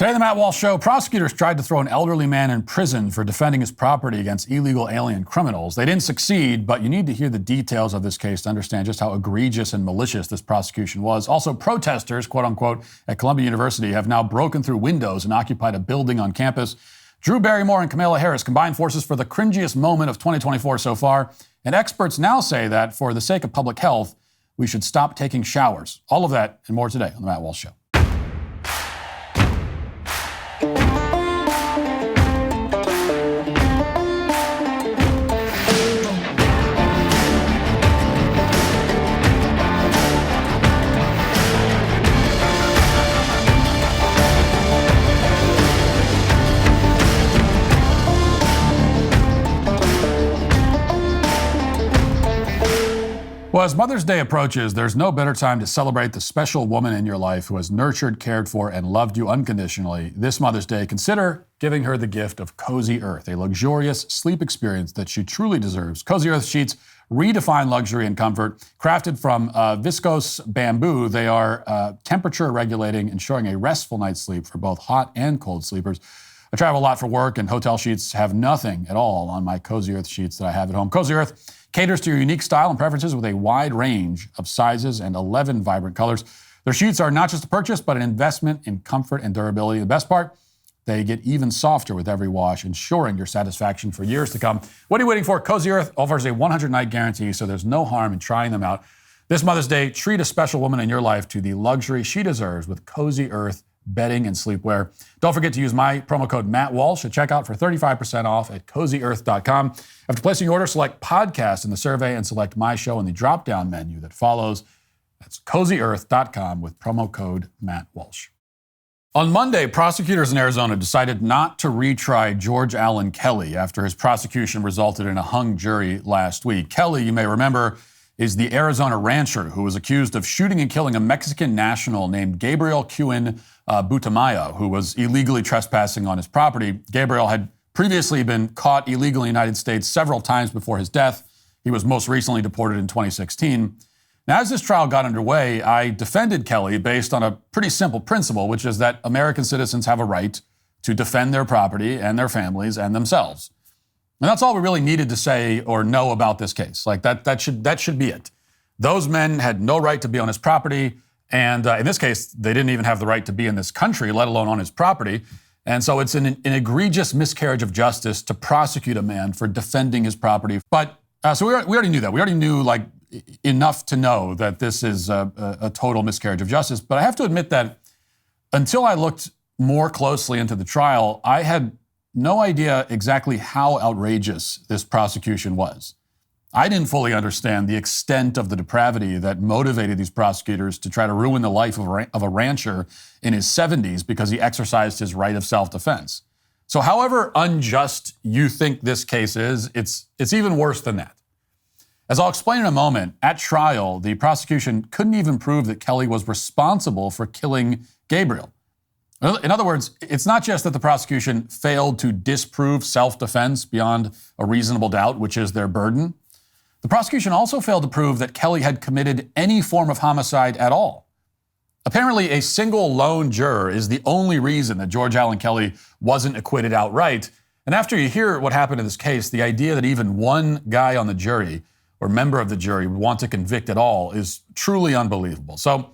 Today, the Matt Walsh Show, prosecutors tried to throw an elderly man in prison for defending his property against illegal alien criminals. They didn't succeed, but you need to hear the details of this case to understand just how egregious and malicious this prosecution was. Also, protesters, quote unquote, at Columbia University have now broken through windows and occupied a building on campus. Drew Barrymore and Kamala Harris combined forces for the cringiest moment of 2024 so far. And experts now say that for the sake of public health, we should stop taking showers. All of that and more today on the Matt Walsh Show. Well, as Mother's Day approaches, there's no better time to celebrate the special woman in your life who has nurtured, cared for, and loved you unconditionally. This Mother's Day, consider giving her the gift of Cozy Earth, a luxurious sleep experience that she truly deserves. Cozy Earth sheets redefine luxury and comfort. Crafted from viscose bamboo, they are temperature regulating, ensuring a restful night's sleep for both hot and cold sleepers. I travel a lot for work, and hotel sheets have nothing at all on my Cozy Earth sheets that I have at home. Cozy Earth caters to your unique style and preferences with a wide range of sizes and 11 vibrant colors. Their sheets are not just a purchase, but an investment in comfort and durability. The best part, they get even softer with every wash, ensuring your satisfaction for years to come. What are you waiting for? Cozy Earth offers a 100-night guarantee, so there's no harm in trying them out. This Mother's Day, treat a special woman in your life to the luxury she deserves with Cozy Earth bedding and sleepwear. Don't forget to use my promo code Matt Walsh at checkout for 35% off at CozyEarth.com. After placing your order, select podcast in the survey and select my show in the drop-down menu that follows. That's CozyEarth.com with promo code Matt Walsh. On Monday, prosecutors in Arizona decided not to retry George Allen Kelly after his prosecution resulted in a hung jury last week. Kelly, you may remember, is the Arizona rancher who was accused of shooting and killing a Mexican national named Gabriel Cuen Butamaya, who was illegally trespassing on his property. Gabriel had previously been caught illegally in the United States several times before his death. He was most recently deported in 2016. Now, as this trial got underway, I defended Kelly based on a pretty simple principle, which is that American citizens have a right to defend their property and their families and themselves. And that's all we really needed to say or know about this case. Like that should be it. Those men had no right to be on his property. And in this case, they didn't even have the right to be in this country, let alone on his property. And so it's an egregious miscarriage of justice to prosecute a man for defending his property. But so we already knew that. We already knew like enough to know that this is a total miscarriage of justice. But I have to admit that until I looked more closely into the trial, I had no idea exactly how outrageous this prosecution was. I didn't fully understand the extent of the depravity that motivated these prosecutors to try to ruin the life of a rancher in his 70s because he exercised his right of self-defense. So however unjust you think this case is, it's even worse than that. As I'll explain in a moment, at trial, the prosecution couldn't even prove that Kelly was responsible for killing Gabriel. In other words, it's not just that the prosecution failed to disprove self-defense beyond a reasonable doubt, which is their burden. The prosecution also failed to prove that Kelly had committed any form of homicide at all. Apparently, a single lone juror is the only reason that George Allen Kelly wasn't acquitted outright. And after you hear what happened in this case, the idea that even one guy on the jury or member of the jury would want to convict at all is truly unbelievable. So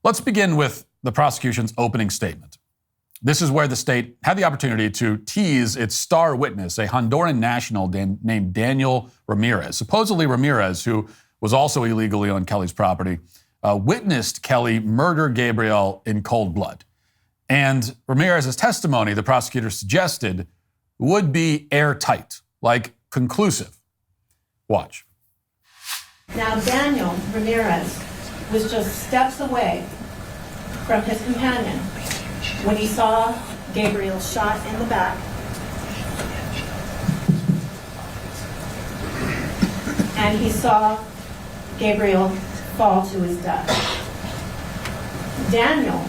let's begin with the prosecution's opening statement. This is where the state had the opportunity to tease its star witness, a Honduran national named Daniel Ramirez. Supposedly Ramirez, who was also illegally on Kelly's property, witnessed Kelly murder Gabriel in cold blood. And Ramirez's testimony, the prosecutor suggested, would be airtight, like conclusive. Watch. Now, Daniel Ramirez was just steps away from his companion when he saw Gabriel shot in the back. And he saw Gabriel fall to his death. Daniel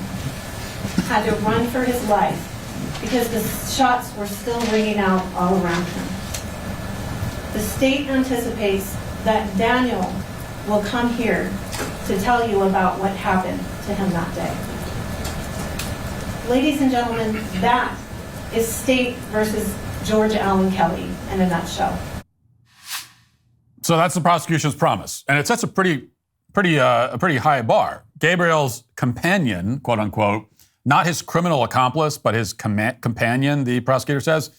had to run for his life because the shots were still ringing out all around him. The state anticipates that Daniel will come here to tell you about what happened to him that day. Ladies and gentlemen, that is state versus George Allen Kelly in a nutshell. So that's the prosecution's promise, and it sets a pretty high bar. Gabriel's companion, quote unquote, not his criminal accomplice, but his companion, the prosecutor says,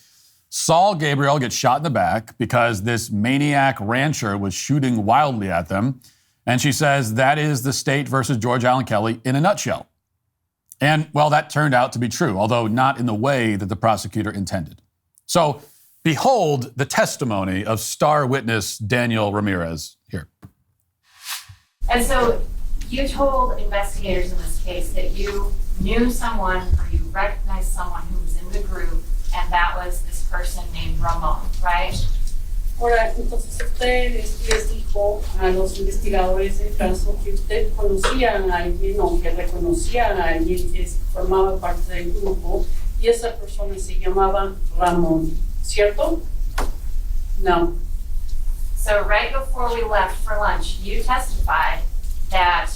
saw Gabriel get shot in the back because this maniac rancher was shooting wildly at them. And she says that is the state versus George Allen Kelly in a nutshell. And, well, that turned out to be true, although not in the way that the prosecutor intended. So, behold the testimony of star witness Daniel Ramirez here. And so you told investigators in this case that you knew someone or you recognized someone who was in the group, and that was this person named Ramon, right? Ahora, entonces usted les dijo a los investigadores del caso que usted conocía a alguien o que reconocía a alguien que formaba parte del grupo y esa persona se llamaba Ramón, ¿cierto? No. So right before we left for lunch, you testified that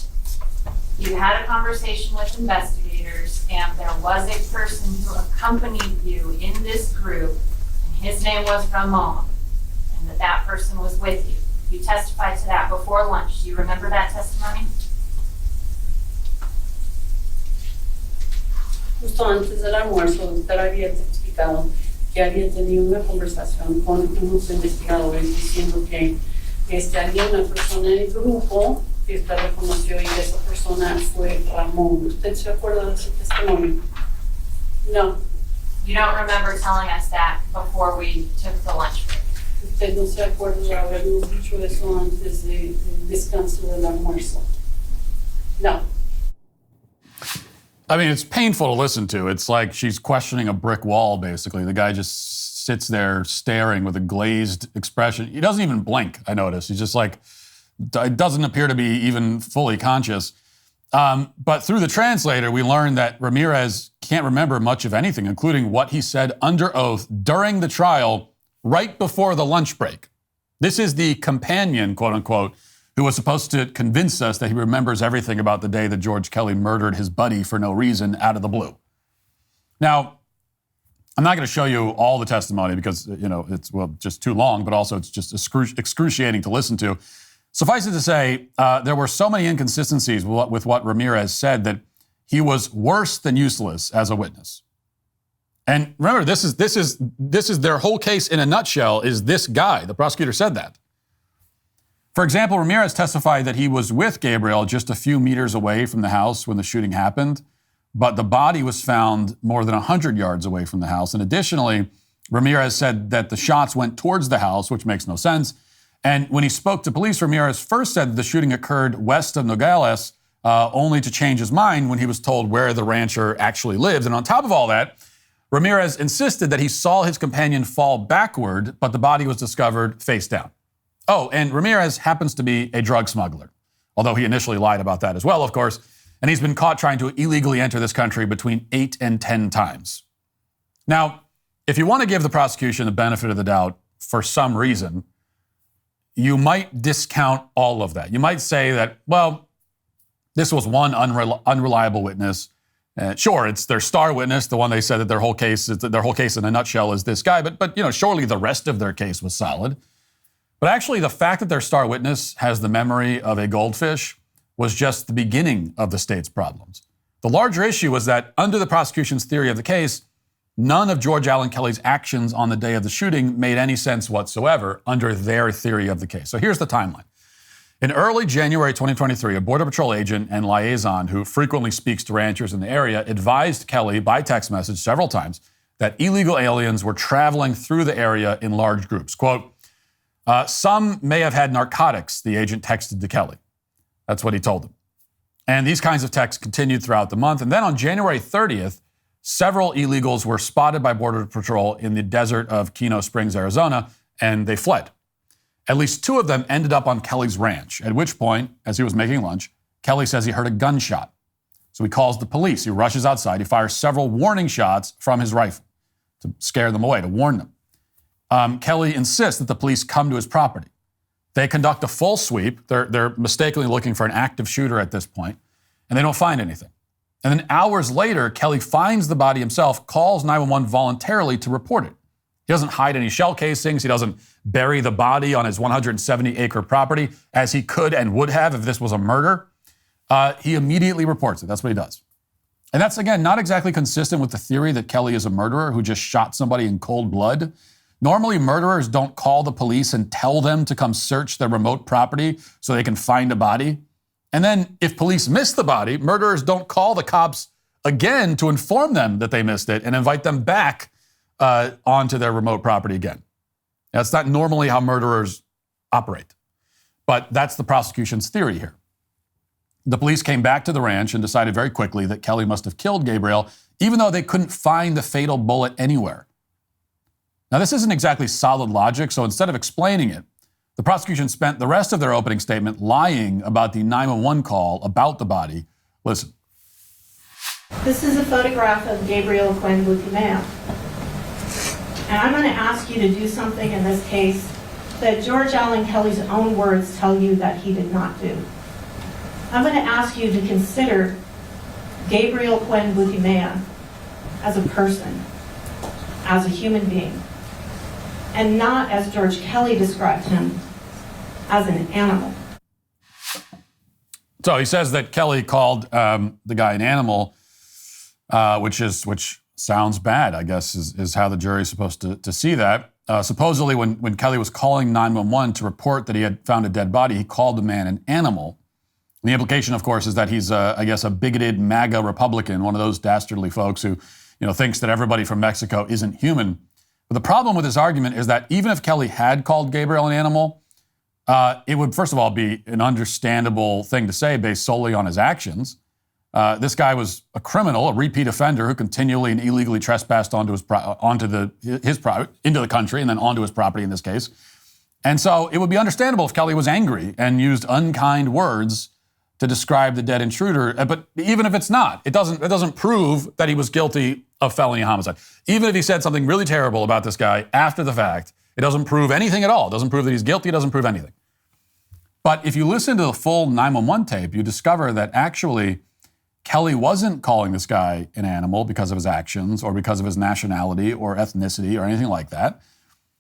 you had a conversation with investigators and there was a person who accompanied you in this group, and his name was Ramon, and that person was with you. You testified to that before lunch. Do you remember that testimony? Justo antes del almuerzo, usted había explicado que había tenido una conversación con unos investigadores diciendo que había una persona en el grupo que usted reconoció y esa persona fue Ramón. ¿Usted se acuerda de ese testimonio? No. You don't remember telling us that before we took the lunch break? ¿Usted no se acuerda de habernos dicho eso antes del descanso del almuerzo? No. I mean, it's painful to listen to. It's like she's questioning a brick wall, basically. The guy just sits there staring with a glazed expression. He doesn't even blink, I notice. He's just like, it doesn't appear to be even fully conscious. But through the translator, we learned that Ramirez can't remember much of anything, including what he said under oath during the trial right before the lunch break. This is the companion, quote unquote, who was supposed to convince us that he remembers everything about the day that George Kelly murdered his buddy for no reason out of the blue. Now, I'm not going to show you all the testimony because, it's, just too long, but also it's just excruciating to listen to. Suffice it to say, there were so many inconsistencies with what Ramirez said that he was worse than useless as a witness. And remember, this is their whole case in a nutshell, is this guy. The prosecutor said that. For example, Ramirez testified that he was with Gabriel just a few meters away from the house when the shooting happened, but the body was found more than 100 yards away from the house. And additionally, Ramirez said that the shots went towards the house, which makes no sense. And when he spoke to police, Ramirez first said the shooting occurred west of Nogales, only to change his mind when he was told where the rancher actually lived. And on top of all that, Ramirez insisted that he saw his companion fall backward, but the body was discovered face down. Oh, and Ramirez happens to be a drug smuggler, although he initially lied about that as well, of course, and he's been caught trying to illegally enter this country between 8 and 10 times. Now, if you want to give the prosecution the benefit of the doubt for some reason, you might discount all of that. You might say that, well, this was one unreliable witness. Sure, it's their star witness, the one they said that their whole case in a nutshell is this guy, but surely the rest of their case was solid. But actually, the fact that their star witness has the memory of a goldfish was just the beginning of the state's problems. The larger issue was that under the prosecution's theory of the case, none of George Allen Kelly's actions on the day of the shooting made any sense whatsoever under their theory of the case. So here's the timeline. In early January 2023, a Border Patrol agent and liaison who frequently speaks to ranchers in the area advised Kelly by text message several times that illegal aliens were traveling through the area in large groups. Quote, some may have had narcotics, the agent texted to Kelly. That's what he told him. And these kinds of texts continued throughout the month. And then on January 30th, several illegals were spotted by Border Patrol in the desert of Keno Springs, Arizona, and they fled. At least 2 of them ended up on Kelly's ranch, at which point, as he was making lunch, Kelly says he heard a gunshot. So he calls the police. He rushes outside. He fires several warning shots from his rifle to scare them away, to warn them. Kelly insists that the police come to his property. They conduct a full sweep. They're mistakenly looking for an active shooter at this point, and they don't find anything. And then hours later, Kelly finds the body himself, calls 911 voluntarily to report it. He doesn't hide any shell casings. He doesn't bury the body on his 170-acre property, as he could and would have if this was a murder. He immediately reports it. That's what he does. And that's, again, not exactly consistent with the theory that Kelly is a murderer who just shot somebody in cold blood. Normally, murderers don't call the police and tell them to come search their remote property so they can find a body. And then if police miss the body, murderers don't call the cops again to inform them that they missed it and invite them back onto their remote property again. That's not normally how murderers operate. But that's the prosecution's theory here. The police came back to the ranch and decided very quickly that Kelly must have killed Gabriel, even though they couldn't find the fatal bullet anywhere. Now, this isn't exactly solid logic, so instead of explaining it, the prosecution spent the rest of their opening statement lying about the 911 call about the body. Listen. This is a photograph of Gabriel Quinn Buchanan. And I'm going to ask you to do something in this case that George Allen Kelly's own words tell you that he did not do. I'm going to ask you to consider Gabriel Quinn Buchanan as a person, as a human being, and not, as George Kelly described him, as an animal. So he says that Kelly called the guy an animal, which sounds bad, I guess, is how the jury's supposed to see that. Supposedly, when Kelly was calling 911 to report that he had found a dead body, he called the man an animal. And the implication, of course, is that he's, I guess, a bigoted MAGA Republican, one of those dastardly folks who, thinks that everybody from Mexico isn't human. But the problem with this argument is that even if Kelly had called Gabriel an animal, it would, first of all, be an understandable thing to say based solely on his actions. This guy was a criminal, a repeat offender who continually and illegally trespassed into the country and then onto his property in this case. And so it would be understandable if Kelly was angry and used unkind words to describe the dead intruder. But even if it's not, it doesn't prove that he was guilty of felony homicide. Even if he said something really terrible about this guy after the fact, it doesn't prove anything at all. It doesn't prove that he's guilty. It doesn't prove anything. But if you listen to the full 911 tape, you discover that actually Kelly wasn't calling this guy an animal because of his actions or because of his nationality or ethnicity or anything like that.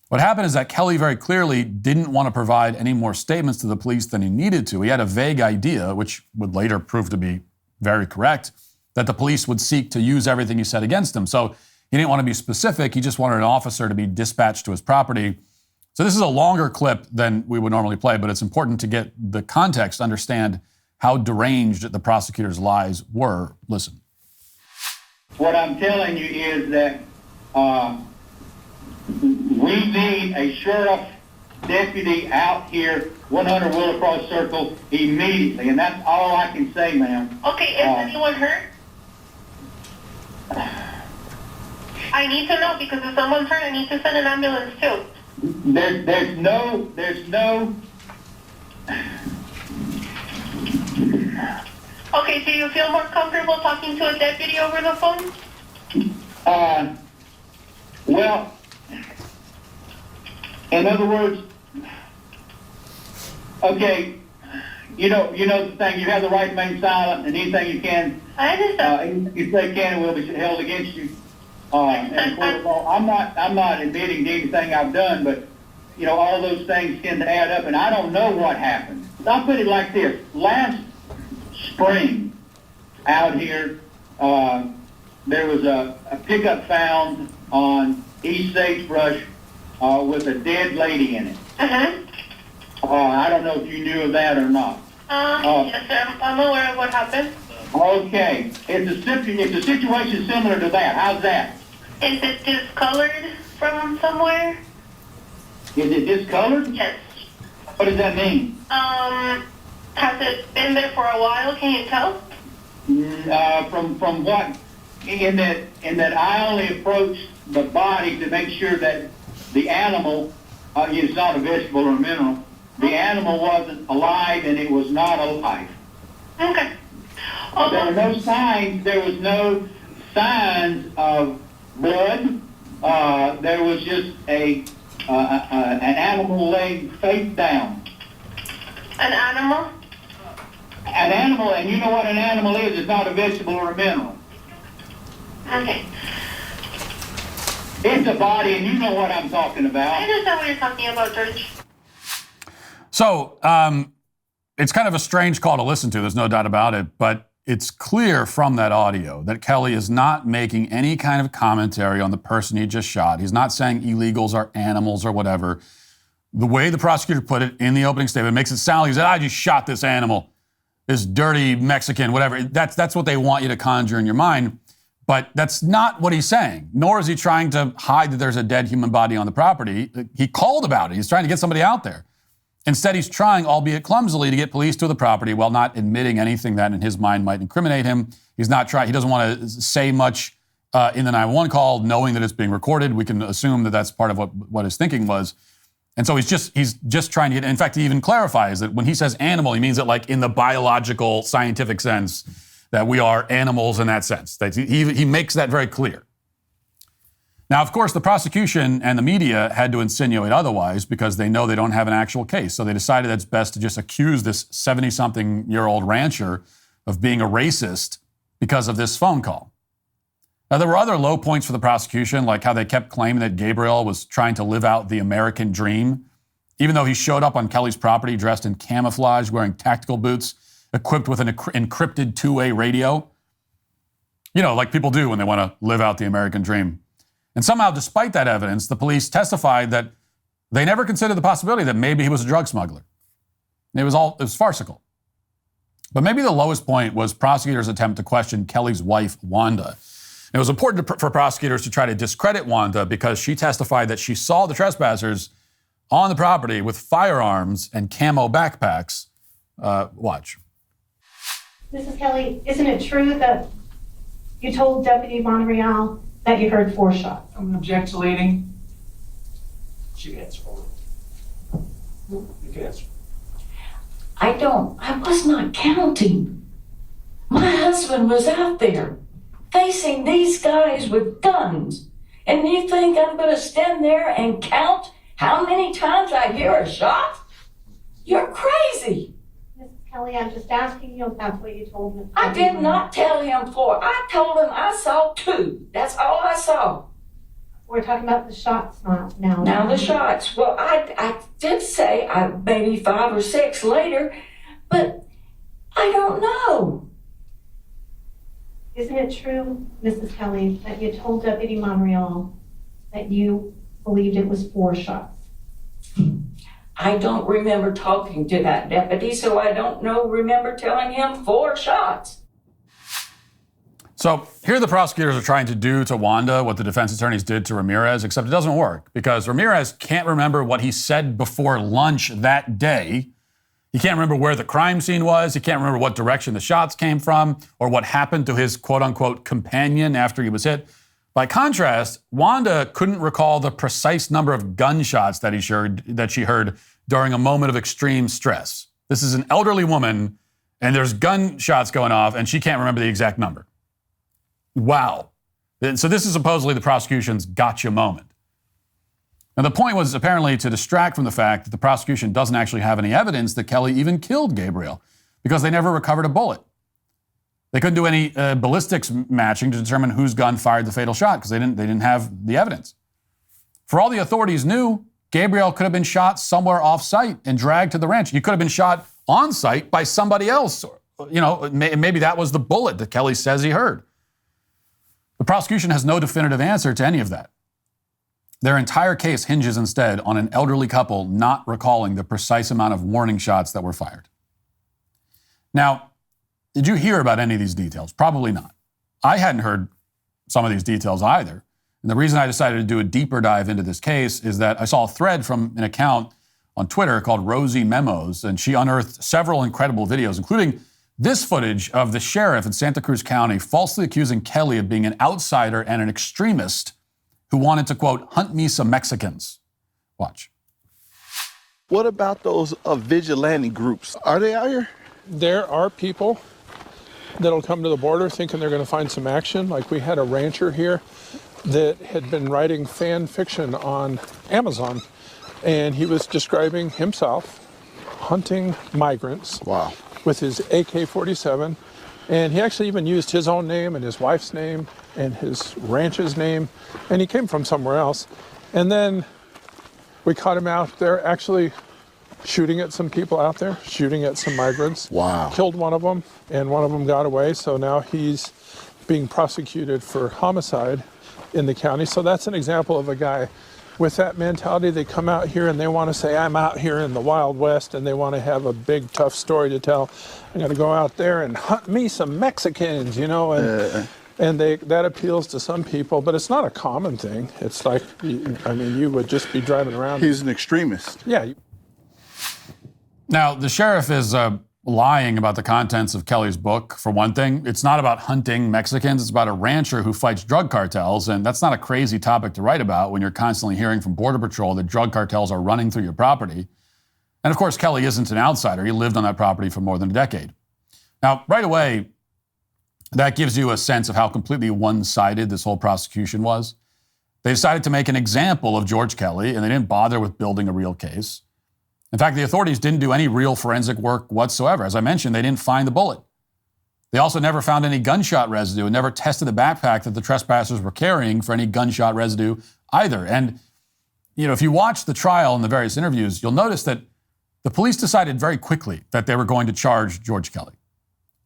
What happened is that Kelly very clearly didn't want to provide any more statements to the police than he needed to. He had a vague idea, which would later prove to be very correct, that the police would seek to use everything he said against him. So he didn't want to be specific. He just wanted an officer to be dispatched to his property. So this is a longer clip than we would normally play, but it's important to get the context, understand how deranged the prosecutor's lies were. Listen. What I'm telling you is that we need a sheriff deputy out here, 100 Willacross Circle, immediately, and that's all I can say, ma'am. Okay, is anyone hurt? I need to know, because if someone's hurt, I need to send an ambulance too. There's no. Okay, do you feel more comfortable talking to a deputy over the phone? Well, in other words, okay, you know the thing, you have the right to remain silent, and anything you can, I understand. if they can, will be held against you. In the court of law. I'm not admitting to anything I've done, but all those things tend to add up, and I don't know what happened. I'll put it like this: last spring, out here, there was a pickup found on East Sagebrush with a dead lady in it. I don't know if you knew of that or not. Yes, sir. I'm aware of what happened. Okay, it's a situation similar to that. How's that? Is it discolored from somewhere? Is it discolored? Yes. What does that mean? Has it been there for a while? Can you tell? From what? In that I only approached the body to make sure that the animal, it's not a vegetable or a mineral, the animal wasn't alive and it was not alive. Okay. There were no signs. There was no signs of blood. There was just an animal laying face down. An animal? An animal, and you know what an animal is, it's not a vegetable or a mineral. Okay. It's a body, and you know what I'm talking I about. understand what you're talking about, George. So it's kind of a strange call to listen to, there's no doubt about it, but it's clear from that audio that Kelly is not making any kind of commentary on the person he just shot. He's not saying illegals are animals or whatever. The way the prosecutor put it in the opening statement makes it sound like he said, I just shot this animal, this dirty Mexican, whatever. That's what they want you to conjure in your mind. But that's not what he's saying, nor is he trying to hide that there's a dead human body on the property. He called about it. He's trying to get somebody out there. Instead, he's trying, albeit clumsily, to get police to the property while not admitting anything that in his mind might incriminate him. He doesn't want to say much in the 911 call, knowing that it's being recorded. We can assume that that's part of what his thinking was. And so he's just trying to get, in fact, he even clarifies that when he says animal, he means it like in the biological, scientific sense, that we are animals in that sense. That he makes that very clear. Now, of course, the prosecution and the media had to insinuate otherwise because they know they don't have an actual case. So they decided it's best to just accuse this 70-something-year-old rancher of being a racist because of this phone call. Now, there were other low points for the prosecution, like how they kept claiming that Gabriel was trying to live out the American dream, even though he showed up on Kelly's property dressed in camouflage, wearing tactical boots, equipped with an encrypted two-way radio. You know, like people do when they want to live out the American dream. And somehow, despite that evidence, the police testified that they never considered the possibility that maybe he was a drug smuggler. It was farcical. But maybe the lowest point was prosecutors' attempt to question Kelly's wife, Wanda. It was important for prosecutors to try to discredit Wanda because she testified that she saw the trespassers on the property with firearms and camo backpacks. Watch. Mrs. Kelly, isn't it true that you told Deputy Monreal that you heard 4 shots? I'm objecting. She can answer. You can answer. I was not counting. My husband was out there facing these guys with guns. And you think I'm going to stand there and count how many times I hear a shot? You're crazy. Mrs. Kelly, I'm just asking you if that's what you told me. I did not tell him 4. I told him I saw 2. That's all I saw. We're talking about the shots now. Now the shots. Well, I did say maybe 5 or 6 later, but I don't know. Isn't it true, Mrs. Kelly, that you told Deputy Monreal that you believed it was 4 shots? I don't remember talking to that deputy, so I don't remember telling him 4 shots. So here the prosecutors are trying to do to Wanda what the defense attorneys did to Ramirez, except it doesn't work because Ramirez can't remember what he said before lunch that day. He can't remember where the crime scene was. He can't remember what direction the shots came from or what happened to his quote-unquote companion after he was hit. By contrast, Wanda couldn't recall the precise number of gunshots that she heard during a moment of extreme stress. This is an elderly woman, and there's gunshots going off, and she can't remember the exact number. Wow. So this is supposedly the prosecution's gotcha moment. Now, the point was apparently to distract from the fact that the prosecution doesn't actually have any evidence that Kelly even killed Gabriel because they never recovered a bullet. They couldn't do any ballistics matching to determine whose gun fired the fatal shot because they didn't have the evidence. For all the authorities knew, Gabriel could have been shot somewhere off-site and dragged to the ranch. He could have been shot on-site by somebody else. You know, maybe that was the bullet that Kelly says he heard. The prosecution has no definitive answer to any of that. Their entire case hinges instead on an elderly couple not recalling the precise amount of warning shots that were fired. Now, did you hear about any of these details? Probably not. I hadn't heard some of these details either. And the reason I decided to do a deeper dive into this case is that I saw a thread from an account on Twitter called Rosie Memos, and she unearthed several incredible videos, including this footage of the sheriff in Santa Cruz County falsely accusing Kelly of being an outsider and an extremist who wanted to, quote, hunt me some Mexicans. Watch. What about those vigilante groups? Are they out here? There are people that'll come to the border thinking they're going to find some action. Like we had a rancher here that had been writing fan fiction on Amazon, and he was describing himself hunting migrants. Wow. with his AK-47. And he actually even used his own name and his wife's name and his ranch's name. And he came from somewhere else. And then we caught him out there actually shooting at some people out there, shooting at some migrants. Wow. Killed one of them, and one of them got away. So now he's being prosecuted for homicide in the county. So that's an example of a guy with that mentality. They come out here and they want to say, I'm out here in the Wild West, and they want to have a big, tough story to tell. I'm going to go out there and hunt me some Mexicans, you know, and that appeals to some people, but it's not a common thing. It's like, I mean, you would just be driving around. He's an extremist. Yeah. Now, the sheriff is lying about the contents of Kelly's book, for one thing. It's not about hunting Mexicans. It's about a rancher who fights drug cartels, and that's not a crazy topic to write about when you're constantly hearing from Border Patrol that drug cartels are running through your property. And of course, Kelly isn't an outsider. He lived on that property for more than a decade. Now, right away, that gives you a sense of how completely one-sided this whole prosecution was. They decided to make an example of George Kelly, and they didn't bother with building a real case. In fact, the authorities didn't do any real forensic work whatsoever. As I mentioned, they didn't find the bullet. They also never found any gunshot residue and never tested the backpack that the trespassers were carrying for any gunshot residue either. And, you know, if you watch the trial and the various interviews, you'll notice that the police decided very quickly that they were going to charge George Kelly.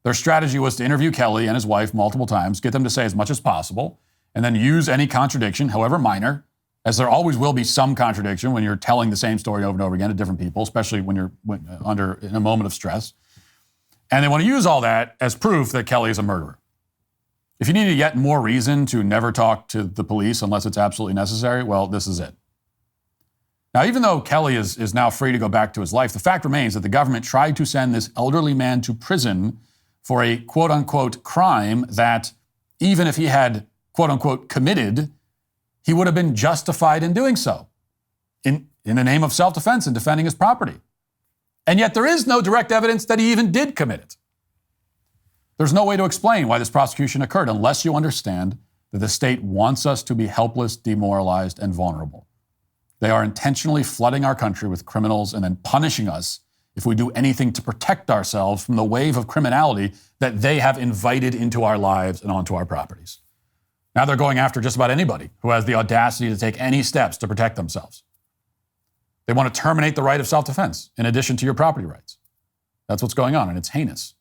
Their strategy was to interview Kelly and his wife multiple times, get them to say as much as possible, and then use any contradiction, however minor, as there always will be some contradiction when you're telling the same story over and over again to different people, especially when you're in a moment of stress. And they want to use all that as proof that Kelly is a murderer. If you need yet more reason to never talk to the police unless it's absolutely necessary, well, this is it. Now, even though Kelly is now free to go back to his life, the fact remains that the government tried to send this elderly man to prison for a quote-unquote crime that, even if he had quote-unquote committed, he would have been justified in doing so, in the name of self-defense and defending his property. And yet there is no direct evidence that he even did commit it. There's no way to explain why this prosecution occurred unless you understand that the state wants us to be helpless, demoralized, and vulnerable. They are intentionally flooding our country with criminals and then punishing us if we do anything to protect ourselves from the wave of criminality that they have invited into our lives and onto our properties. Now they're going after just about anybody who has the audacity to take any steps to protect themselves. They want to terminate the right of self-defense in addition to your property rights. That's what's going on, and it's heinous.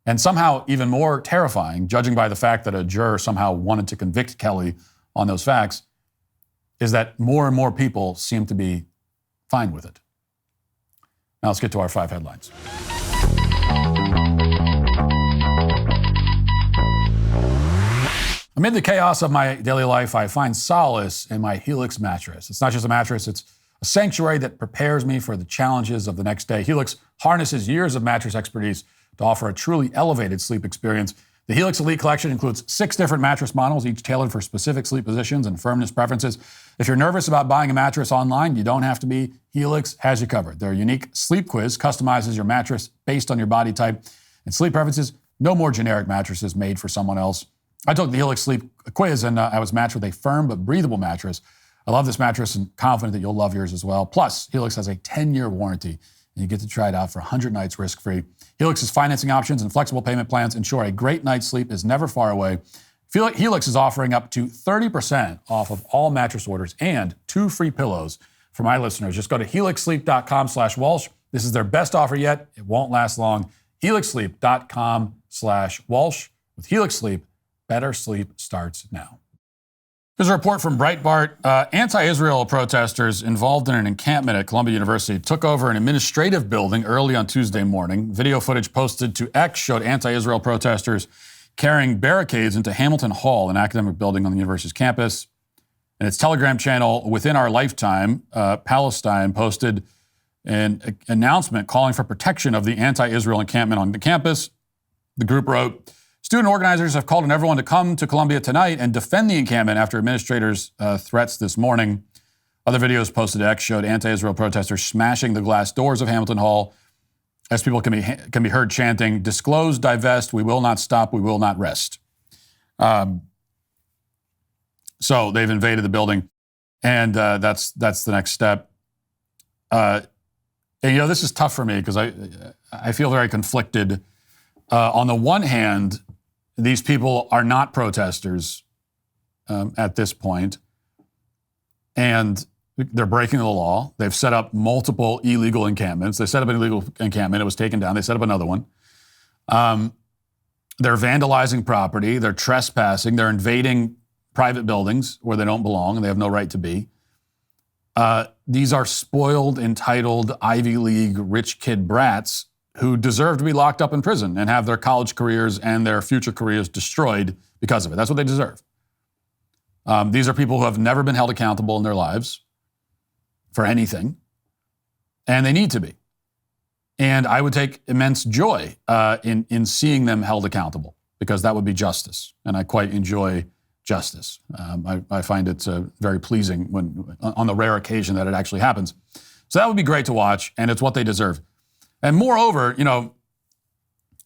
And somehow even more terrifying, judging by the fact that a juror somehow wanted to convict Kelly on those facts, is that more and more people seem to be fine with it. Now let's get to our 5 headlines. Amid the chaos of my daily life, I find solace in my Helix mattress. It's not just a mattress, it's a sanctuary that prepares me for the challenges of the next day. Helix harnesses years of mattress expertise to offer a truly elevated sleep experience. The Helix Elite Collection includes 6 different mattress models, each tailored for specific sleep positions and firmness preferences. If you're nervous about buying a mattress online, you don't have to be. Helix has you covered. Their unique sleep quiz customizes your mattress based on your body type and sleep preferences. No more generic mattresses made for someone else. I took the Helix Sleep Quiz, and I was matched with a firm but breathable mattress. I love this mattress and confident that you'll love yours as well. Plus, Helix has a 10-year warranty, and you get to try it out for 100 nights risk-free. Helix's financing options and flexible payment plans ensure a great night's sleep is never far away. Helix is offering up to 30% off of all mattress orders and 2 free pillows for my listeners. Just go to helixsleep.com/Walsh. This is their best offer yet. It won't last long. helixsleep.com/Walsh. With Helix Sleep, better sleep starts now. There's a report from Breitbart. Anti-Israel protesters involved in an encampment at Columbia University took over an administrative building early on Tuesday morning. Video footage posted to X showed anti-Israel protesters carrying barricades into Hamilton Hall, an academic building on the university's campus. And its Telegram channel, Within Our Lifetime, Palestine posted an announcement calling for protection of the anti-Israel encampment on the campus. The group wrote, "Student organizers have called on everyone to come to Columbia tonight and defend the encampment after administrators' threats this morning." Other videos posted to X showed anti-Israel protesters smashing the glass doors of Hamilton Hall as people can be heard chanting, "Disclose, divest, we will not stop, we will not rest." So they've invaded the building, and that's the next step. And, this is tough for me because I feel very conflicted. On the one hand, these people are not protesters at this point, and they're breaking the law. They've set up multiple illegal encampments. They set up an illegal encampment. It was taken down. They set up another one. They're vandalizing property. They're trespassing. They're invading private buildings where they don't belong and they have no right to be. These are spoiled, entitled, Ivy League, rich kid brats who deserve to be locked up in prison and have their college careers and their future careers destroyed because of it. That's what they deserve. These are people who have never been held accountable in their lives for anything, and they need to be. And I would take immense joy in seeing them held accountable, because that would be justice, and I quite enjoy justice. I find it very pleasing when, on the rare occasion that it actually happens. So that would be great to watch, and it's what they deserve. And moreover,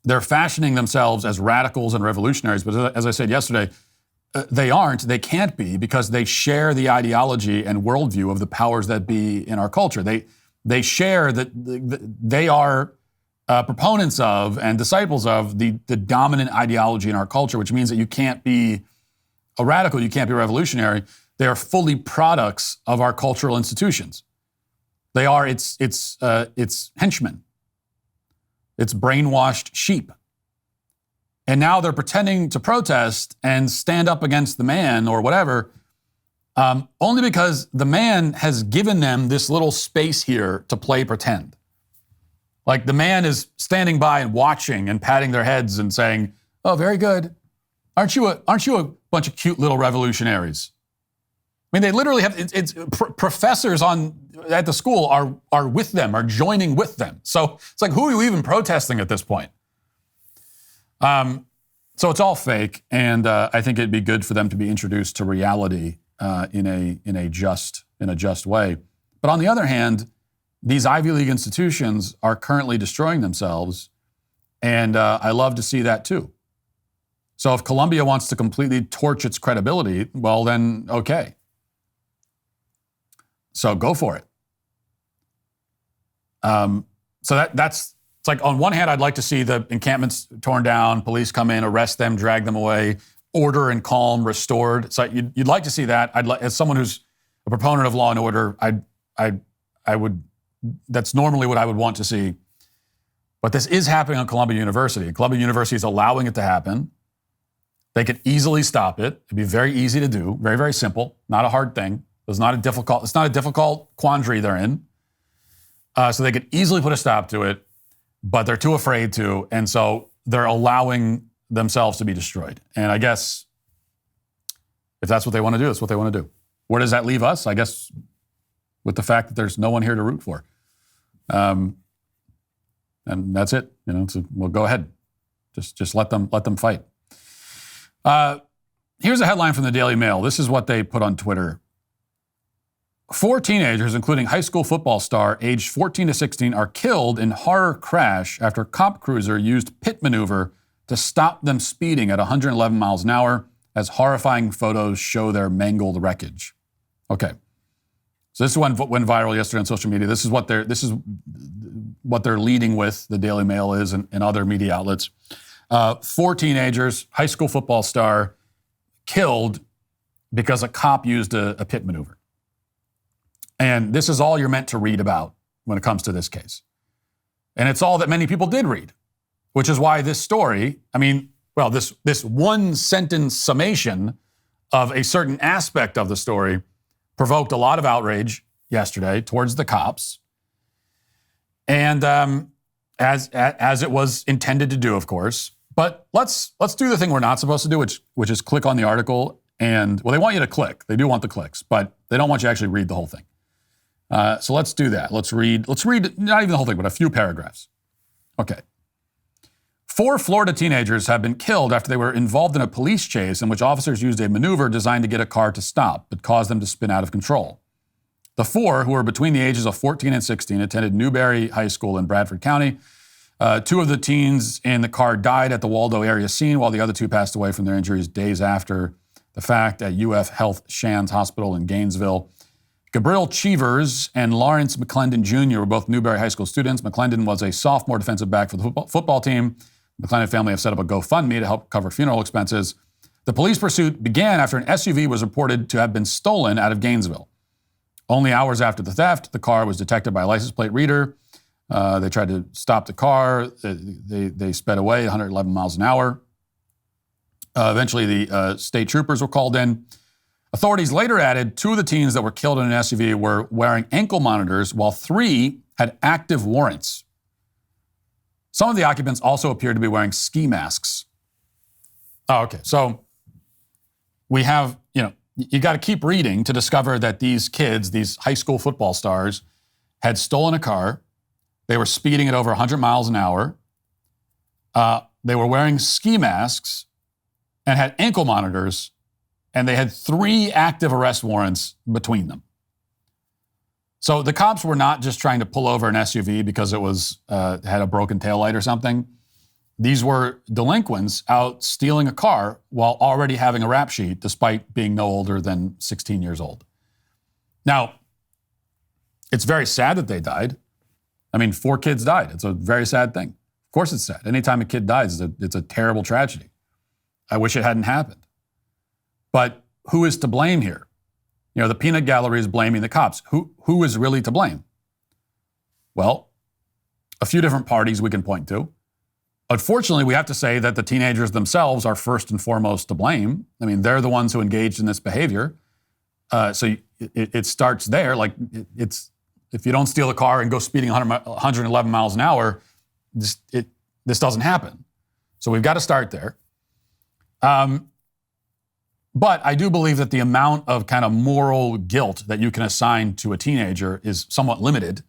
they're fashioning themselves as radicals and revolutionaries, but as I said yesterday, they aren't, they can't be, because they share the ideology and worldview of the powers that be in our culture. They share that they are proponents of and disciples of the dominant ideology in our culture, which means that you can't be a radical, you can't be revolutionary. They are fully products of our cultural institutions. They are its henchmen. It's brainwashed sheep. And now they're pretending to protest and stand up against the man or whatever, only because the man has given them this little space here to play pretend. Like the man is standing by and watching and patting their heads and saying, "Oh, very good. Aren't you a bunch of cute little revolutionaries?" I mean, they literally have professors at the school are with them, are joining with them. So it's like, who are you even protesting at this point? So it's all fake, and I think it'd be good for them to be introduced to reality in a just way. But on the other hand, these Ivy League institutions are currently destroying themselves, and I love to see that too. So if Columbia wants to completely torch its credibility, well then, okay. So go for it. So that's, it's like, on one hand, I'd like to see the encampments torn down, police come in, arrest them, drag them away, order and calm restored. So you'd like to see that. As someone who's a proponent of law and order, I would, that's normally what I would want to see. But this is happening on Columbia University. Columbia University is allowing it to happen. They could easily stop it. It'd be very easy to do, very, very simple, not a hard thing. It's not a difficult quandary they're in. So they could easily put a stop to it, but they're too afraid to, and so they're allowing themselves to be destroyed. And I guess if that's what they want to do, that's what they want to do. Where does that leave us? I guess with the fact that there's no one here to root for. And that's it. So we'll go ahead. Just let them fight. Here's a headline from the Daily Mail. This is what they put on Twitter. 4 teenagers, including high school football star aged 14 to 16, are killed in horror crash after cop cruiser used pit maneuver to stop them speeding at 111 miles an hour, as horrifying photos show their mangled wreckage. Okay. So this is went viral yesterday on social media. This is what they're leading with, the Daily Mail is, and other media outlets. 4 teenagers, high school football star, killed because a cop used a pit maneuver. And this is all you're meant to read about when it comes to this case. And it's all that many people did read, which is why this story, this one sentence summation of a certain aspect of the story provoked a lot of outrage yesterday towards the cops. And as it was intended to do, of course. But let's do the thing we're not supposed to do, which is click on the article. And, well, they want you to click. They do want the clicks, but they don't want you to actually read the whole thing. So let's do that. Let's read not even the whole thing, but a few paragraphs. Okay. 4 Florida teenagers have been killed after they were involved in a police chase in which officers used a maneuver designed to get a car to stop, but caused them to spin out of control. The 4, who were between the ages of 14 and 16, attended Newberry High School in Bradford County. 2 of the teens in the car died at the Waldo area scene, while the other 2 passed away from their injuries days after the fact at UF Health Shands Hospital in Gainesville. Gabriel Cheevers and Lawrence McClendon Jr. were both Newberry High School students. McClendon was a sophomore defensive back for the football team. The McClendon family have set up a GoFundMe to help cover funeral expenses. The police pursuit began after an SUV was reported to have been stolen out of Gainesville. Only hours after the theft, the car was detected by a license plate reader. They tried to stop the car. They sped away 111 miles an hour. Eventually, the state troopers were called in. Authorities later added 2 of the teens that were killed in an SUV were wearing ankle monitors, while 3 had active warrants. Some of the occupants also appeared to be wearing ski masks. Oh, okay. So we have, you got to keep reading to discover that these kids, these high school football stars, had stolen a car. They were speeding at over 100 miles an hour. They were wearing ski masks and had ankle monitors, and they had 3 active arrest warrants between them. So the cops were not just trying to pull over an SUV because it was had a broken taillight or something. These were delinquents out stealing a car while already having a rap sheet, despite being no older than 16 years old. Now, it's very sad that they died. I mean, 4 kids died. It's a very sad thing. Of course it's sad. Anytime a kid dies, it's a terrible tragedy. I wish it hadn't happened. But who is to blame here? The peanut gallery is blaming the cops. Who is really to blame? Well, a few different parties we can point to. Unfortunately, we have to say that the teenagers themselves are first and foremost to blame. I mean, they're the ones who engaged in this behavior. So it starts there. Like, if you don't steal a car and go speeding 111 miles an hour, this doesn't happen. So we've got to start there. But I do believe that the amount of kind of moral guilt that you can assign to a teenager is somewhat limited,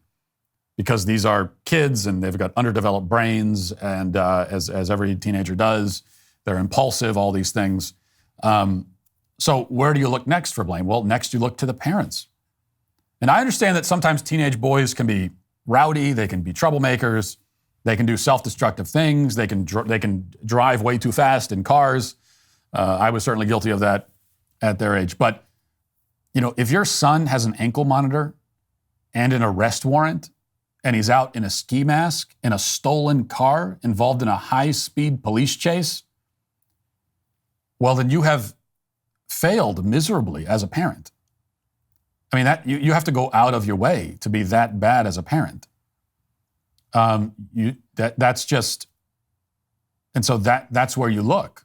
because these are kids and they've got underdeveloped brains, and as every teenager does, they're impulsive, all these things. So where do you look next for blame? Well, next you look to the parents. And I understand that sometimes teenage boys can be rowdy, they can be troublemakers, they can do self-destructive things, they can drive way too fast in cars. I was certainly guilty of that at their age. But, if your son has an ankle monitor and an arrest warrant, and he's out in a ski mask in a stolen car involved in a high-speed police chase, well, then you have failed miserably as a parent. I mean, you have to go out of your way to be that bad as a parent. That's just, and so that's where you look.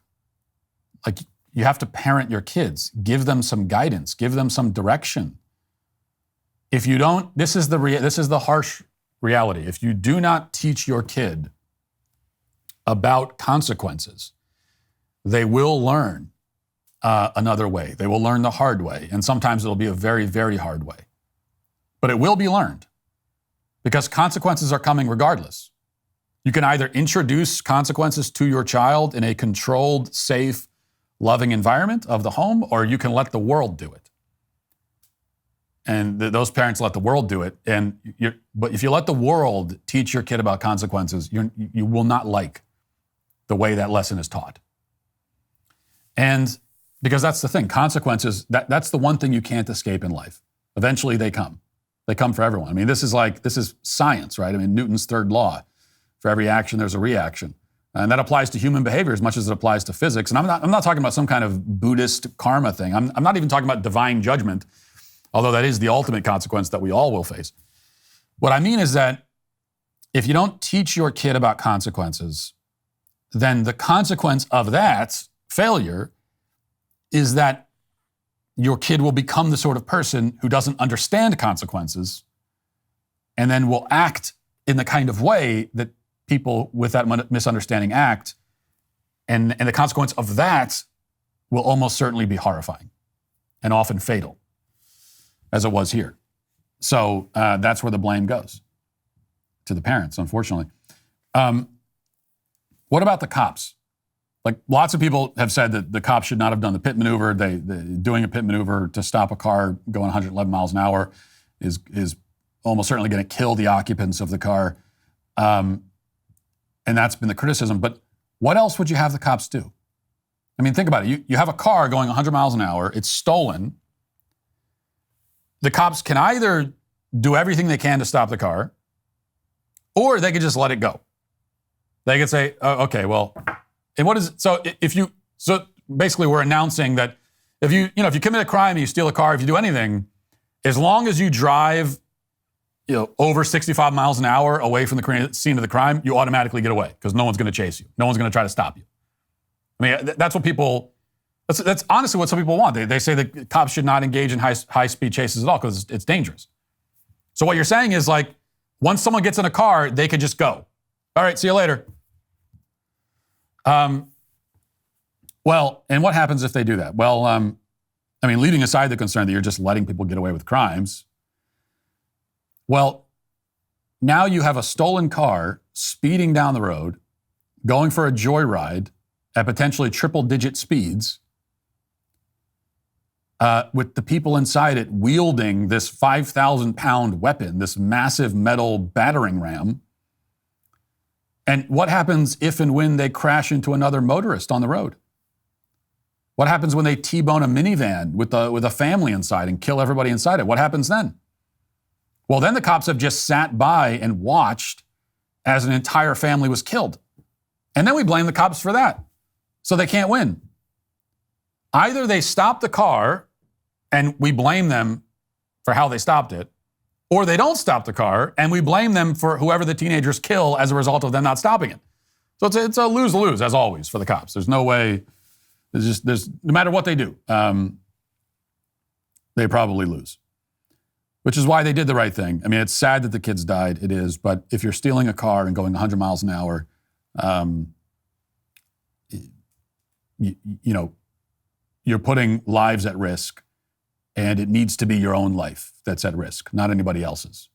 Like, you have to parent your kids, give them some guidance, give them some direction. If you don't, this is the harsh reality. If you do not teach your kid about consequences, they will learn another way. They will learn the hard way. And sometimes it'll be a very, very hard way. But it will be learned, because consequences are coming regardless. You can either introduce consequences to your child in a controlled, safe, loving environment of the home, or you can let the world do it. And those parents let the world do it. But if you let the world teach your kid about consequences, you will not like the way that lesson is taught. And because that's the thing, consequences, that's the one thing you can't escape in life. Eventually they come. They come for everyone. I mean, this is science, right? I mean, Newton's third law. For every action, there's a reaction. And that applies to human behavior as much as it applies to physics. And I'm not talking about some kind of Buddhist karma thing. I'm not even talking about divine judgment, although that is the ultimate consequence that we all will face. What I mean is that if you don't teach your kid about consequences, then the consequence of that failure is that your kid will become the sort of person who doesn't understand consequences and then will act in the kind of way that people with that misunderstanding act, and the consequence of that will almost certainly be horrifying and often fatal, as it was here. So that's where the blame goes, to the parents, unfortunately. What about the cops? Like, lots of people have said that the cops should not have done the pit maneuver. Doing a pit maneuver to stop a car going 111 miles an hour is almost certainly going to kill the occupants of the car. And that's been the criticism. But what else would you have the cops do? I mean, think about it. You have a car going 100 miles an hour. It's stolen. the cops can either do everything they can to stop the car, or they could just let it go. They could say, oh, okay, well, and what is, so basically we're announcing that if you commit a crime, you steal a car, if you do anything, as long as you drive, over 65 miles an hour away from the scene of the crime, you automatically get away because no one's going to chase you. No one's going to try to stop you. I mean, that's what people, that's honestly what some people want. They say that cops should not engage in high-speed chases at all because it's dangerous. So what you're saying is like, once someone gets in a car, they could just go. All right, see you later. Well, and what happens if they do that? Well, leaving aside the concern that you're just letting people get away with crimes, well, now you have a stolen car speeding down the road, going for a joyride at potentially triple-digit speeds, with the people inside it wielding this 5,000-pound weapon, this massive metal battering ram. And what happens if and when they crash into another motorist on the road? What happens when they T-bone a minivan with a family inside and kill everybody inside it? What happens then? Well, then the cops have just sat by and watched as an entire family was killed. And then we blame the cops for that. So they can't win. Either they stop the car and we blame them for how they stopped it, or they don't stop the car and we blame them for whoever the teenagers kill as a result of them not stopping it. So it's a lose-lose, as always, for the cops. There's no way, there's no matter what they do, they probably lose. Which is why they did the right thing. I mean, it's sad that the kids died, it is, but if you're stealing a car and going 100 miles an hour, you're putting lives at risk, and it needs to be your own life that's at risk, not anybody else's.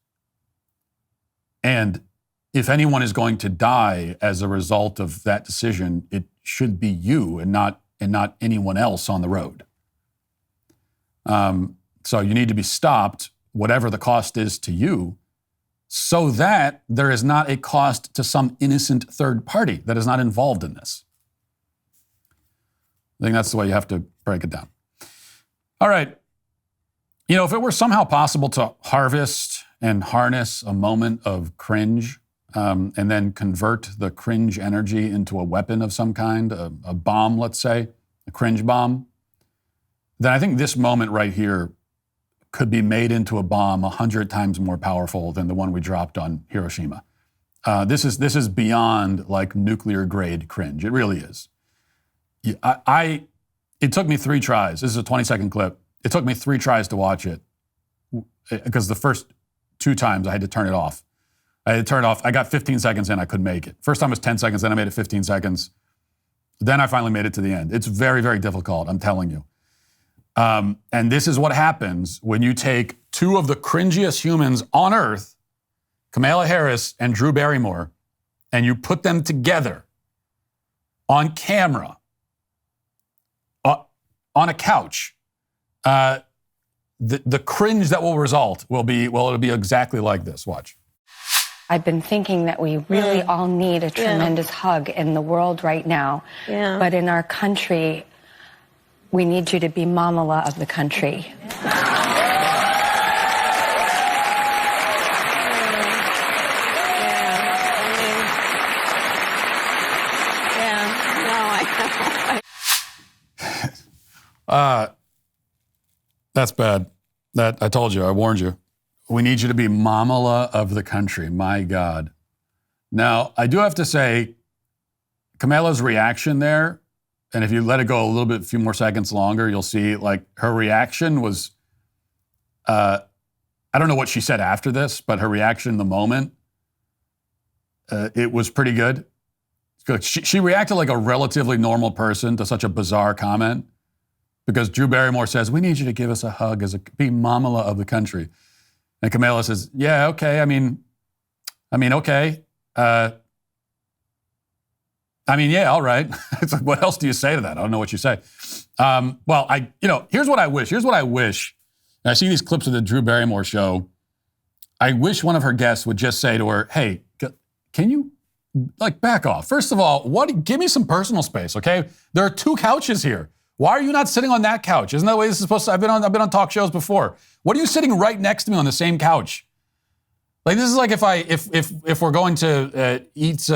And if anyone is going to die as a result of that decision, it should be you and not anyone else on the road. So you need to be stopped, whatever the cost is to you, so that there is not a cost to some innocent third party that is not involved in this. I think that's the way you have to break it down. All right. If it were somehow possible to harvest and harness a moment of cringe, and then convert the cringe energy into a weapon of some kind, a bomb, let's say, a cringe bomb, then I think this moment right here could be made into a bomb 100 times more powerful than the one we dropped on Hiroshima. This is beyond like nuclear grade cringe. It really is. It took me 3 tries. This is a 20-second clip. It took me 3 tries to watch it because the first 2 times I had to turn it off. I got 15 seconds in, I couldn't make it. First time was 10 seconds, then I made it 15 seconds. Then I finally made it to the end. It's very, very difficult, I'm telling you. And this is what happens when you take 2 of the cringiest humans on earth, Kamala Harris and Drew Barrymore, and you put them together on camera, on a couch. The cringe that will result will be, it'll be exactly like this. Watch. I've been thinking that we really all need a tremendous hug in the world right now. Yeah. But in our country, we need you to be Momala of the country. That's bad. That I told you, I warned you. We need you to be Momala of the country. My God. Now, I do have to say, Kamala's reaction there, and if you let it go a little bit, a few more seconds longer, you'll see like her reaction was, I don't know what she said after this, but her reaction in the moment, it was pretty good. She reacted like a relatively normal person to such a bizarre comment because Drew Barrymore says, we need you to give us a hug be Momala of the country. And Kamala says, yeah, okay. I mean, okay. Yeah, all right. It's like, what else do you say to that? I don't know what you say. Here's what I wish. And I see these clips of the Drew Barrymore show. I wish one of her guests would just say to her, hey, can you back off? First of all, give me some personal space, okay? There are 2 couches here. Why are you not sitting on that couch? Isn't that the way this is supposed to? I've been on talk shows before. What are you sitting right next to me on the same couch? Like, this is like if we're going to eat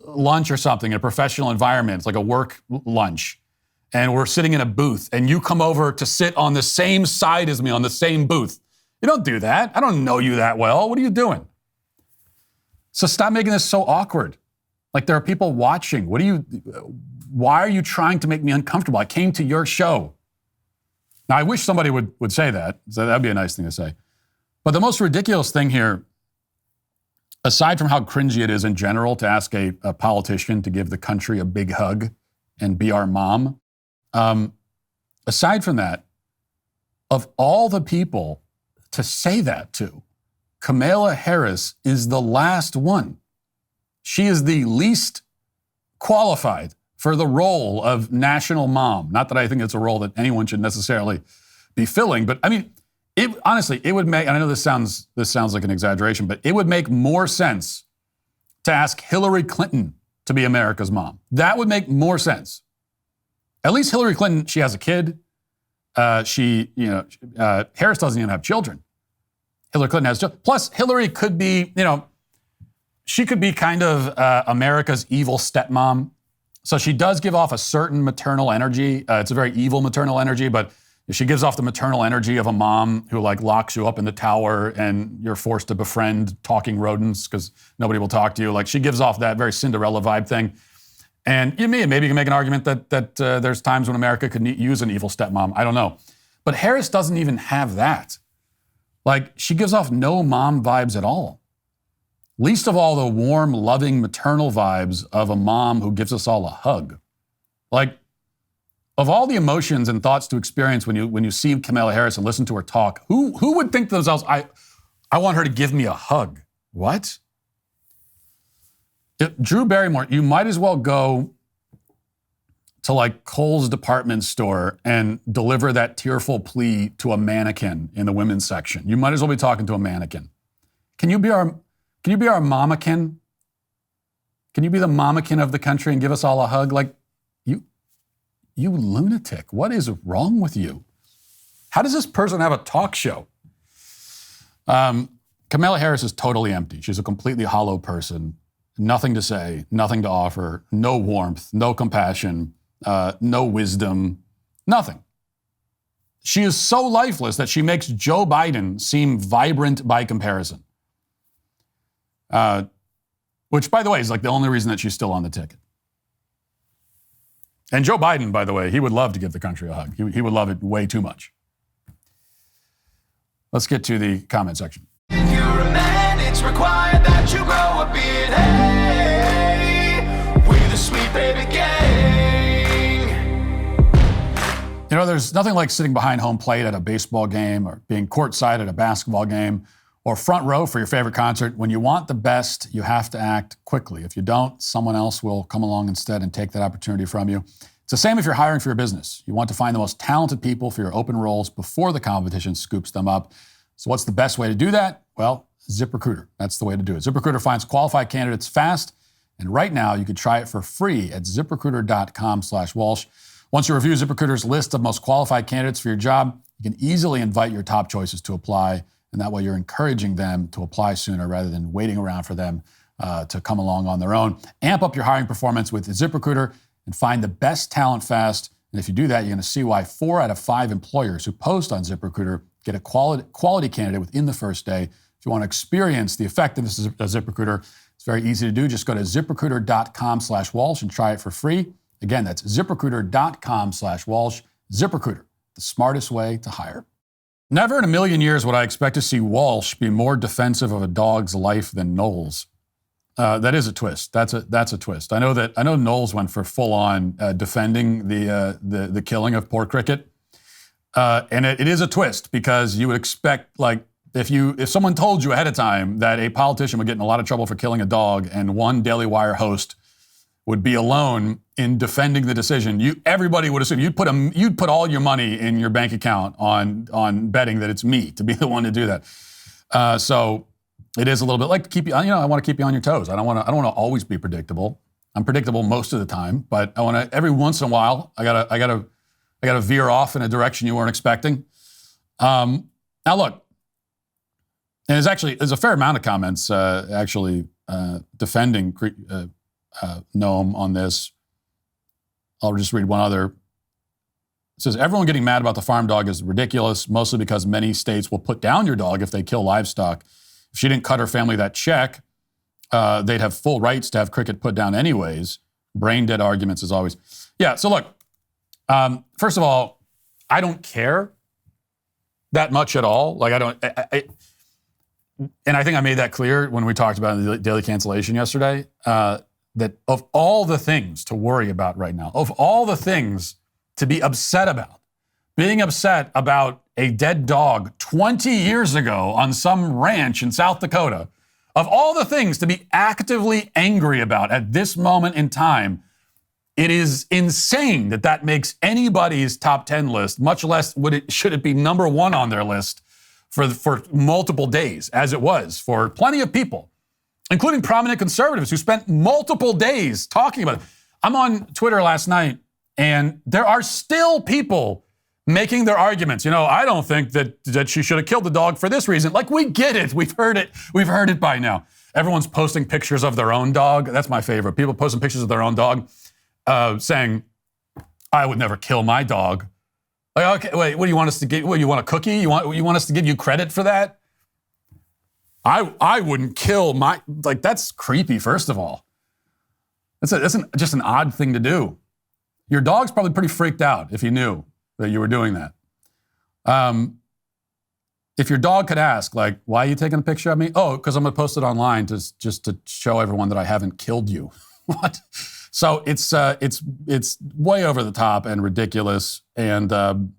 lunch or something in a professional environment, it's like a work lunch, and we're sitting in a booth, and you come over to sit on the same side as me on the same booth. You don't do that. I don't know you that well. What are you doing? So stop making this so awkward. Like, there are people watching. Why are you trying to make me uncomfortable? I came to your show. Now, I wish somebody would say that. So that'd be a nice thing to say. But the most ridiculous thing here, aside from how cringy it is in general to ask a politician to give the country a big hug and be our mom, aside from that, of all the people to say that to, Kamala Harris is the last one. She is the least qualified for the role of national mom. Not that I think it's a role that anyone should necessarily be filling, but I mean, honestly, it would make, and I know this sounds like an exaggeration, but it would make more sense to ask Hillary Clinton to be America's mom. That would make more sense. At least Hillary Clinton, she has a kid. Harris doesn't even have children. Hillary Clinton has children. Plus, Hillary could be, she could be kind of America's evil stepmom. So she does give off a certain maternal energy. It's a very evil maternal energy, but she gives off the maternal energy of a mom who locks you up in the tower and you're forced to befriend talking rodents because nobody will talk to you. Like, she gives off that very Cinderella vibe thing. And maybe you can make an argument that there's times when America could use an evil stepmom. I don't know. But Harris doesn't even have that. Like, she gives off no mom vibes at all. Least of all the warm, loving, maternal vibes of a mom who gives us all a hug. Like, of all the emotions and thoughts to experience when you see Kamala Harris and listen to her talk, who would think to themselves, I want her to give me a hug? What? Drew Barrymore, you might as well go to Kohl's department store and deliver that tearful plea to a mannequin in the women's section. You might as well be talking to a mannequin. Can you be our mamakin? Can you be the mamakin of the country and give us all a hug? Like, you lunatic. What is wrong with you? How does this person have a talk show? Kamala Harris is totally empty. She's a completely hollow person. Nothing to say, nothing to offer, no warmth, no compassion, no wisdom, nothing. She is so lifeless that she makes Joe Biden seem vibrant by comparison. Which, by the way, is the only reason that she's still on the ticket. And Joe Biden, by the way, he would love to give the country a hug. He would love it way too much. Let's get to the comment section. If you're a man, it's required that you grow a beard. Hey, we're the sweet baby gang. There's nothing like sitting behind home plate at a baseball game or being courtside at a basketball game or front row for your favorite concert. When you want the best, you have to act quickly. If you don't, someone else will come along instead and take that opportunity from you. It's the same if you're hiring for your business. You want to find the most talented people for your open roles before the competition scoops them up. So what's the best way to do that? Well, ZipRecruiter. That's the way to do it. ZipRecruiter finds qualified candidates fast, and right now you can try it for free at ZipRecruiter.com/Walsh. Once you review ZipRecruiter's list of most qualified candidates for your job, you can easily invite your top choices to apply, and that way you're encouraging them to apply sooner rather than waiting around for them to come along on their own. Amp up your hiring performance with ZipRecruiter and find the best talent fast. And if you do that, you're going to see why 4 out of 5 employers who post on ZipRecruiter get a quality candidate within the first day. If you want to experience the effectiveness of ZipRecruiter, it's very easy to do. Just go to ZipRecruiter.com/Walsh and try it for free. Again, that's ZipRecruiter.com/Walsh. ZipRecruiter, the smartest way to hire. Never in a million years would I expect to see Walsh be more defensive of a dog's life than Knowles. That is a twist. That's a twist. I know Knowles went for full-on defending the killing of poor Cricket. And it is a twist because you would expect, if someone told you ahead of time that a politician would get in a lot of trouble for killing a dog and one Daily Wire host would be alone in defending the decision, everybody would assume you'd put all your money in your bank account on betting that it's me to be the one to do that. So it is a little bit like I want to keep you on your toes. I don't want to always be predictable. I'm predictable most of the time, but I want to every once in a while. I gotta I got to veer off in a direction you weren't expecting. Now look, and there's a fair amount of comments defending Noam on this. I'll just read one other. It says, everyone getting mad about the farm dog is ridiculous, mostly because many states will put down your dog if they kill livestock. If she didn't cut her family that check, they'd have full rights to have Cricket put down anyways. Brain dead arguments as always. Yeah, so look, first of all, I don't care that much at all. Like and I think I made that clear when we talked about the daily cancellation yesterday, that of all the things to worry about right now, of all the things to be upset about, being upset about a dead dog 20 years ago on some ranch in South Dakota, of all the things to be actively angry about at this moment in time, it is insane that makes anybody's top 10 list, much less should it be number one on their list for multiple days, as it was for plenty of people, including prominent conservatives who spent multiple days talking about it. I'm on Twitter last night, and there are still people making their arguments. I don't think that she should have killed the dog for this reason. Like, we get it. We've heard it by now. Everyone's posting pictures of their own dog. That's my favorite. People posting pictures of their own dog, saying, I would never kill my dog. Like, okay, wait, what do you want us to give? What, you want a cookie? You want us to give you credit for that? I wouldn't kill my, like, that's creepy, first of all. That's just an odd thing to do. Your dog's probably pretty freaked out if he knew that you were doing that. If your dog could ask, like, why are you taking a picture of me? Oh, because I'm going to post it online just to show everyone that I haven't killed you. What? So it's way over the top and ridiculous. And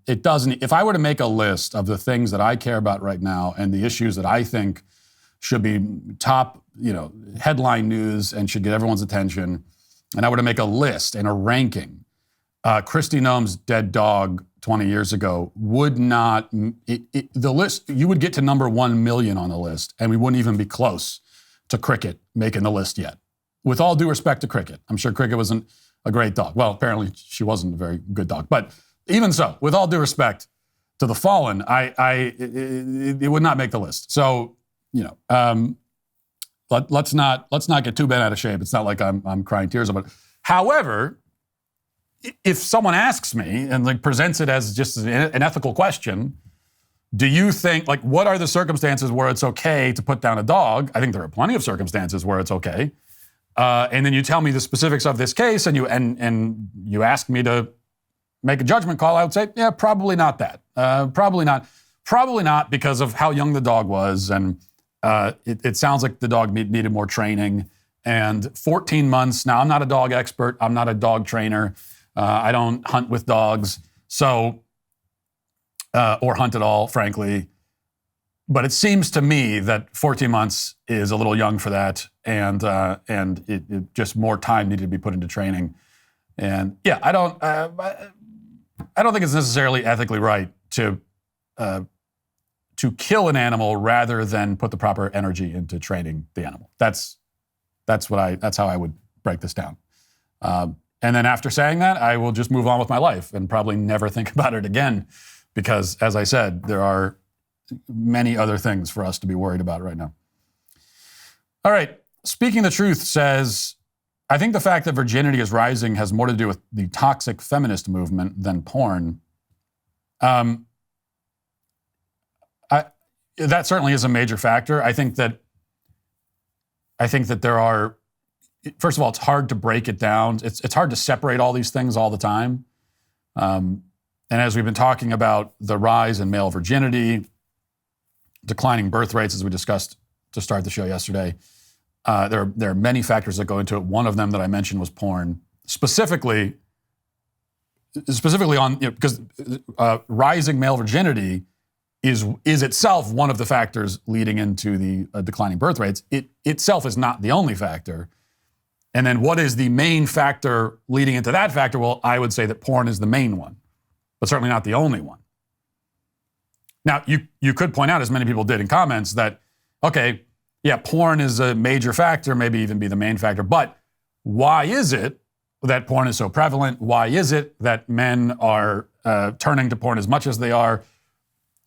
it doesn't, if I were to make a list of the things that I care about right now and the issues that I think should be top, headline news and should get everyone's attention, and I were to make a list and a ranking, Kristi Noem's dead dog 20 years ago would not, the list, you would get to number 1 million on the list, and we wouldn't even be close to Cricket making the list yet. With all due respect to Cricket, I'm sure Cricket wasn't a great dog. Well, apparently she wasn't a very good dog, but even so, with all due respect to the fallen, it would not make the list. So, let's not get too bent out of shape. It's not like I'm crying tears about it. However, if someone asks me and presents it as just an ethical question, do you think, what are the circumstances where it's okay to put down a dog? I think there are plenty of circumstances where it's okay. And then you tell me the specifics of this case, and you ask me to make a judgment call. I would say, yeah, probably not that. Probably not because of how young the dog was, and it sounds like the dog needed more training. And 14 months now. I'm not a dog expert. I'm not a dog trainer. I don't hunt with dogs, or hunt at all, frankly. But it seems to me that 14 months is a little young for that, and it just more time needed to be put into training. And yeah, I don't think it's necessarily ethically right to kill an animal rather than put the proper energy into training the animal. That's how I would break this down. And then after saying that, I will just move on with my life and probably never think about it again, because, as I said, there are many other things for us to be worried about right now. All right. Speaking the Truth says, I think the fact that virginity is rising has more to do with the toxic feminist movement than porn. That certainly is a major factor. I think that there are, first of all, it's hard to break it down. It's hard to separate all these things all the time. And as we've been talking about the rise in male virginity, declining birth rates, as we discussed to start the show yesterday, there are many factors that go into it. One of them that I mentioned was porn, specifically on, because rising male virginity is itself one of the factors leading into the declining birth rates. It itself is not the only factor. And then what is the main factor leading into that factor? Well, I would say that porn is the main one, but certainly not the only one. Now, you could point out, as many people did in comments, that, okay, yeah, porn is a major factor, maybe even be the main factor, but why is it that porn is so prevalent? Why is it that men are turning to porn as much as they are?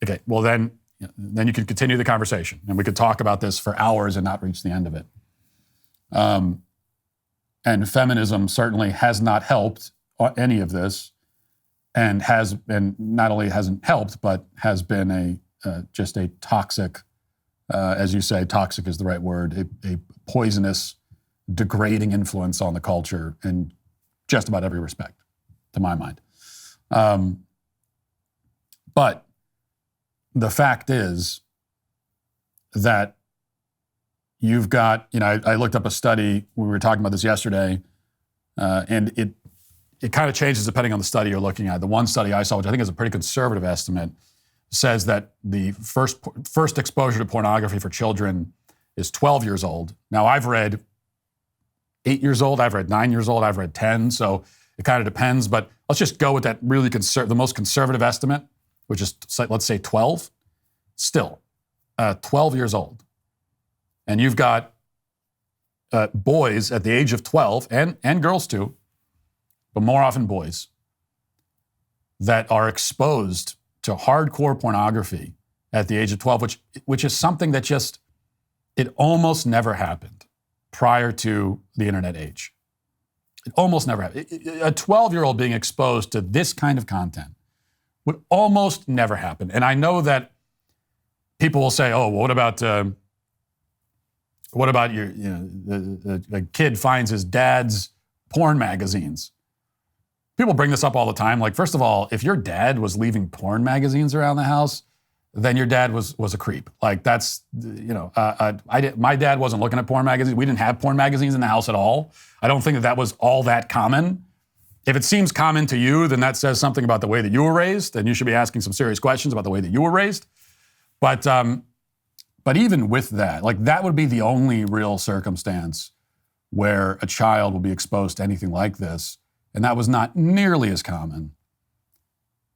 Okay, well then you could continue the conversation, and we could talk about this for hours and not reach the end of it. And feminism certainly has not helped any of this, and not only hasn't helped, but has been just a toxic, as you say, toxic is the right word, a poisonous, degrading influence on the culture in just about every respect, to my mind. But the fact is that you've got, I looked up a study, we were talking about this yesterday, and it kind of changes depending on the study you're looking at. The one study I saw, which I think is a pretty conservative estimate, says that the first exposure to pornography for children is 12 years old. Now, I've read 8 years old, I've read 9 years old, I've read 10, so it kind of depends, but let's just go with that really the most conservative estimate, which is, let's say 12, still 12 years old. And you've got boys at the age of 12, and girls too, but more often boys, that are exposed to hardcore pornography at the age of 12, which is something that it almost never happened prior to the internet age. It almost never happened. A 12-year-old being exposed to this kind of content would almost never happen. And I know that people will say, oh, well, what about your, the kid finds his dad's porn magazines? People bring this up all the time. Like, first of all, if your dad was leaving porn magazines around the house, then your dad was a creep. Like, that's, my dad wasn't looking at porn magazines. We didn't have porn magazines in the house at all. I don't think that was all that common. If it seems common to you, then that says something about the way that you were raised, and you should be asking some serious questions about the way that you were raised. But even with that, like, that would be the only real circumstance where a child will be exposed to anything like this, and that was not nearly as common.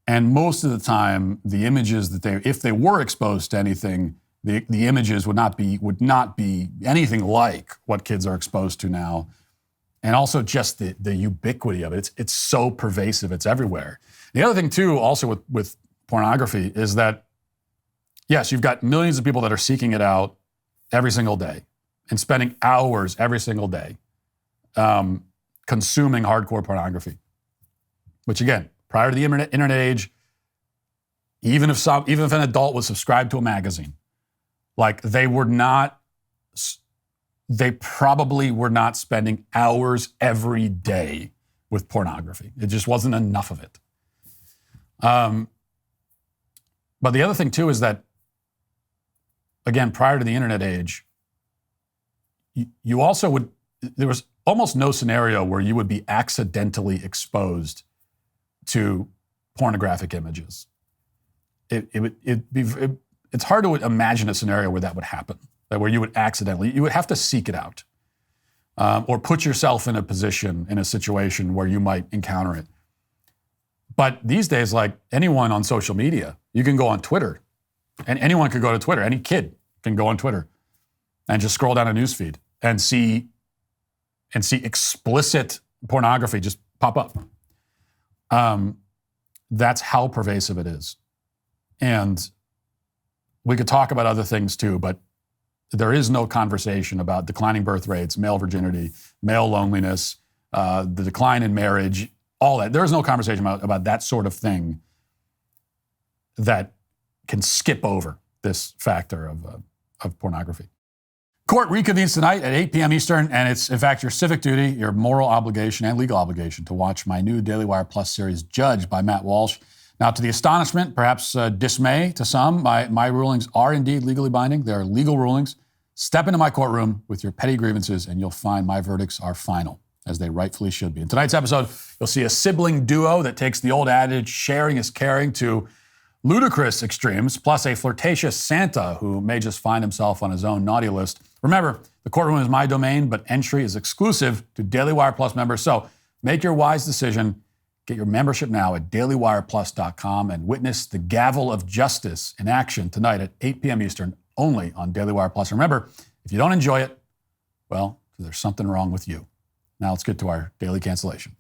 And most of the time, the images if they were exposed to anything, the images would not be anything like what kids are exposed to now. And also just the ubiquity of it. It's so pervasive, it's everywhere. The other thing too, also with pornography, is that, yes, you've got millions of people that are seeking it out every single day and spending hours every single day consuming hardcore pornography. Which again, prior to the internet age, even if an adult was subscribed to a magazine, like they probably were not spending hours every day with pornography. It just wasn't enough of it. But the other thing too is that, again, prior to the internet age, there was almost no scenario where you would be accidentally exposed to pornographic images. It's hard to imagine a scenario where that would happen, where you would have to seek it out, or put yourself in a situation where you might encounter it. But these days, like anyone on social media, you can go on Twitter, and anyone could go to Twitter. Any kid can go on Twitter and just scroll down a newsfeed and see explicit pornography just pop up. That's how pervasive it is. And we could talk about other things too, but there is no conversation about declining birth rates, male virginity, male loneliness, the decline in marriage, all that. There is no conversation about that sort of thing that can skip over this factor of pornography. Court reconvenes tonight at 8 p.m. Eastern, and it's, in fact, your civic duty, your moral obligation, and legal obligation to watch my new Daily Wire Plus series, Judged by Matt Walsh. Now, to the astonishment, perhaps dismay to some, my rulings are indeed legally binding. They are legal rulings. Step into my courtroom with your petty grievances, and you'll find my verdicts are final, as they rightfully should be. In tonight's episode, you'll see a sibling duo that takes the old adage, sharing is caring, to ludicrous extremes, plus a flirtatious Santa who may just find himself on his own naughty list. Remember, the courtroom is my domain, but entry is exclusive to Daily Wire Plus members. So make your wise decision. Get your membership now at dailywireplus.com and witness the gavel of justice in action tonight at 8 p.m. Eastern, only on Daily Wire Plus. Remember, if you don't enjoy it, well, there's something wrong with you. Now let's get to our daily cancellation.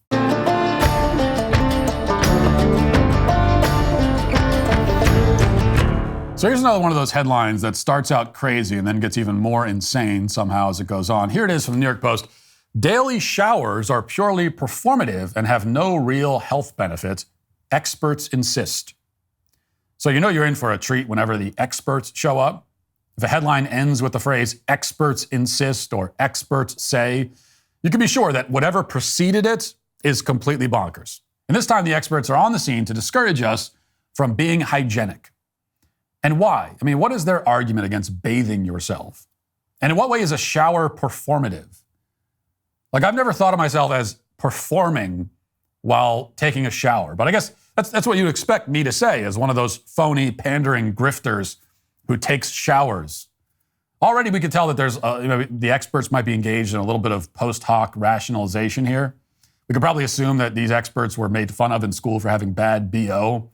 So here's another one of those headlines that starts out crazy and then gets even more insane somehow as it goes on. Here it is from the New York Post. Daily showers are purely performative and have no real health benefits. Experts insist. So you know you're in for a treat whenever the experts show up. If a headline ends with the phrase experts insist or experts say, you can be sure that whatever preceded it is completely bonkers. And this time the experts are on the scene to discourage us from being hygienic. And why? I mean, what is their argument against bathing yourself? And in what way is a shower performative? Like, I've never thought of myself as performing while taking a shower, but I guess that's what you'd expect me to say as one of those phony, pandering grifters who takes showers. Already we could tell that there's, the experts might be engaged in a little bit of post hoc rationalization here. We could probably assume that these experts were made fun of in school for having bad BO,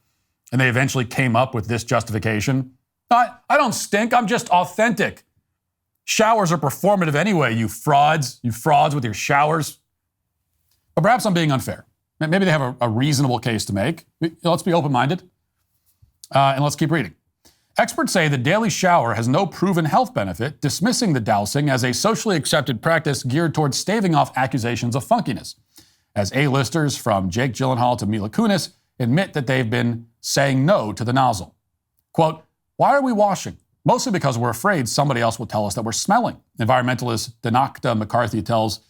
and they eventually came up with this justification. I don't stink, I'm just authentic. Showers are performative anyway, you frauds with your showers. But perhaps I'm being unfair. Maybe they have a reasonable case to make. Let's be open-minded, and let's keep reading. Experts say the daily shower has no proven health benefit, dismissing the dousing as a socially accepted practice geared towards staving off accusations of funkiness. As A-listers from Jake Gyllenhaal to Mila Kunis admit that they've been saying no to the nozzle. Quote, why are we washing? Mostly because we're afraid somebody else will tell us that we're smelling. Environmentalist Denakta McCarthy tells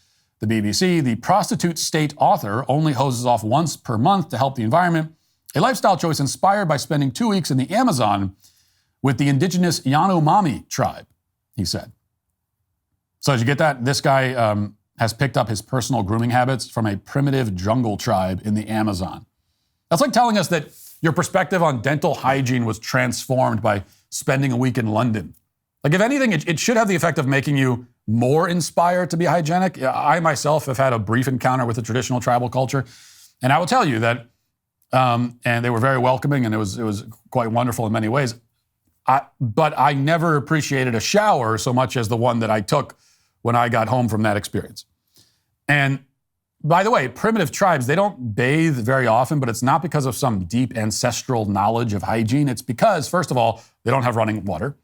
the BBC, the prostitute state author only hoses off once per month to help the environment, a lifestyle choice inspired by spending 2 weeks in the Amazon with the indigenous Yanomami tribe, he said. So did you get that? This guy has picked up his personal grooming habits from a primitive jungle tribe in the Amazon. That's like telling us that your perspective on dental hygiene was transformed by spending a week in London. Like, if anything, it should have the effect of making you more inspired to be hygienic. I myself have had a brief encounter with the traditional tribal culture, and I will tell you that, and they were very welcoming, and it was quite wonderful in many ways. But I never appreciated a shower so much as the one that I took when I got home from that experience. And by the way, primitive tribes, they don't bathe very often, but it's not because of some deep ancestral knowledge of hygiene. It's because, first of all, they don't have running water.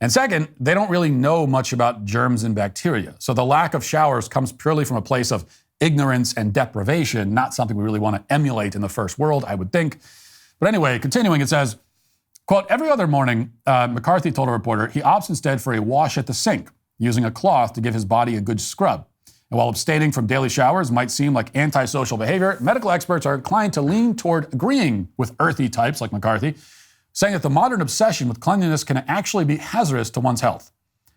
And second, they don't really know much about germs and bacteria. So the lack of showers comes purely from a place of ignorance and deprivation, not something we really want to emulate in the first world, I would think. But anyway, continuing, it says, quote, every other morning, McCarthy told a reporter, he opts instead for a wash at the sink, using a cloth to give his body a good scrub. And while abstaining from daily showers might seem like antisocial behavior, medical experts are inclined to lean toward agreeing with earthy types like McCarthy, saying that the modern obsession with cleanliness can actually be hazardous to one's health.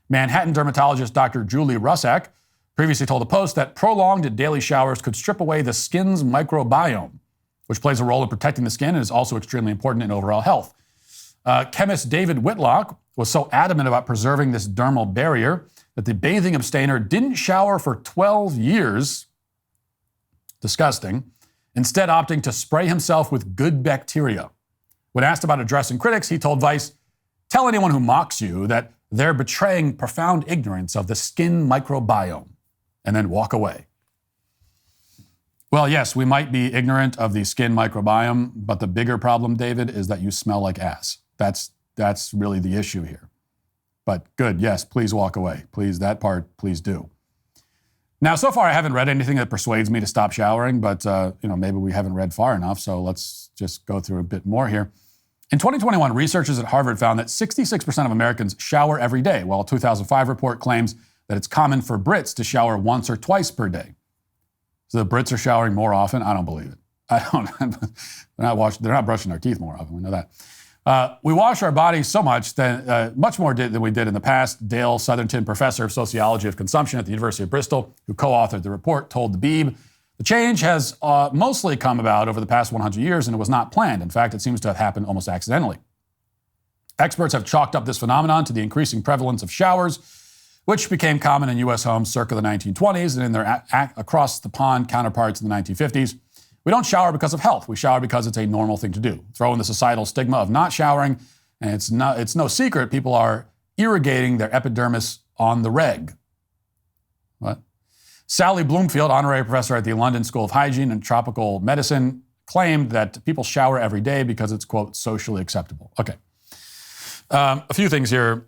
Manhattan dermatologist Dr. Julie Russack previously told the Post that prolonged daily showers could strip away the skin's microbiome, which plays a role in protecting the skin and is also extremely important in overall health. Chemist David Whitlock was so adamant about preserving this dermal barrier that the bathing abstainer didn't shower for 12 years, disgusting, instead opting to spray himself with good bacteria. When asked about addressing critics, he told Vice, tell anyone who mocks you that they're betraying profound ignorance of the skin microbiome, and then walk away. Well, yes, we might be ignorant of the skin microbiome, but the bigger problem, David, is that you smell like ass. That's really the issue here. But good, yes, please walk away. Please, that part, please do. Now, so far I haven't read anything that persuades me to stop showering, but maybe we haven't read far enough, so let's just go through a bit more here. In 2021, researchers at Harvard found that 66% of Americans shower every day, while a 2005 report claims that it's common for Brits to shower once or twice per day. So the Brits are showering more often? I don't believe it. They're not brushing their teeth more often, we know that. We wash our bodies so much, much more than we did in the past. Dale Southerton, professor of sociology of consumption at the University of Bristol, who co-authored the report, told the Beeb, the change has mostly come about over the past 100 years, and it was not planned. In fact, it seems to have happened almost accidentally. Experts have chalked up this phenomenon to the increasing prevalence of showers, which became common in U.S. homes circa the 1920s and in their across-the-pond counterparts in the 1950s. We don't shower because of health. We shower because it's a normal thing to do. Throw in the societal stigma of not showering, and it's no secret people are irrigating their epidermis on the reg. What? Sally Bloomfield, honorary professor at the London School of Hygiene and Tropical Medicine, claimed that people shower every day because it's, quote, socially acceptable. Okay. A few things here.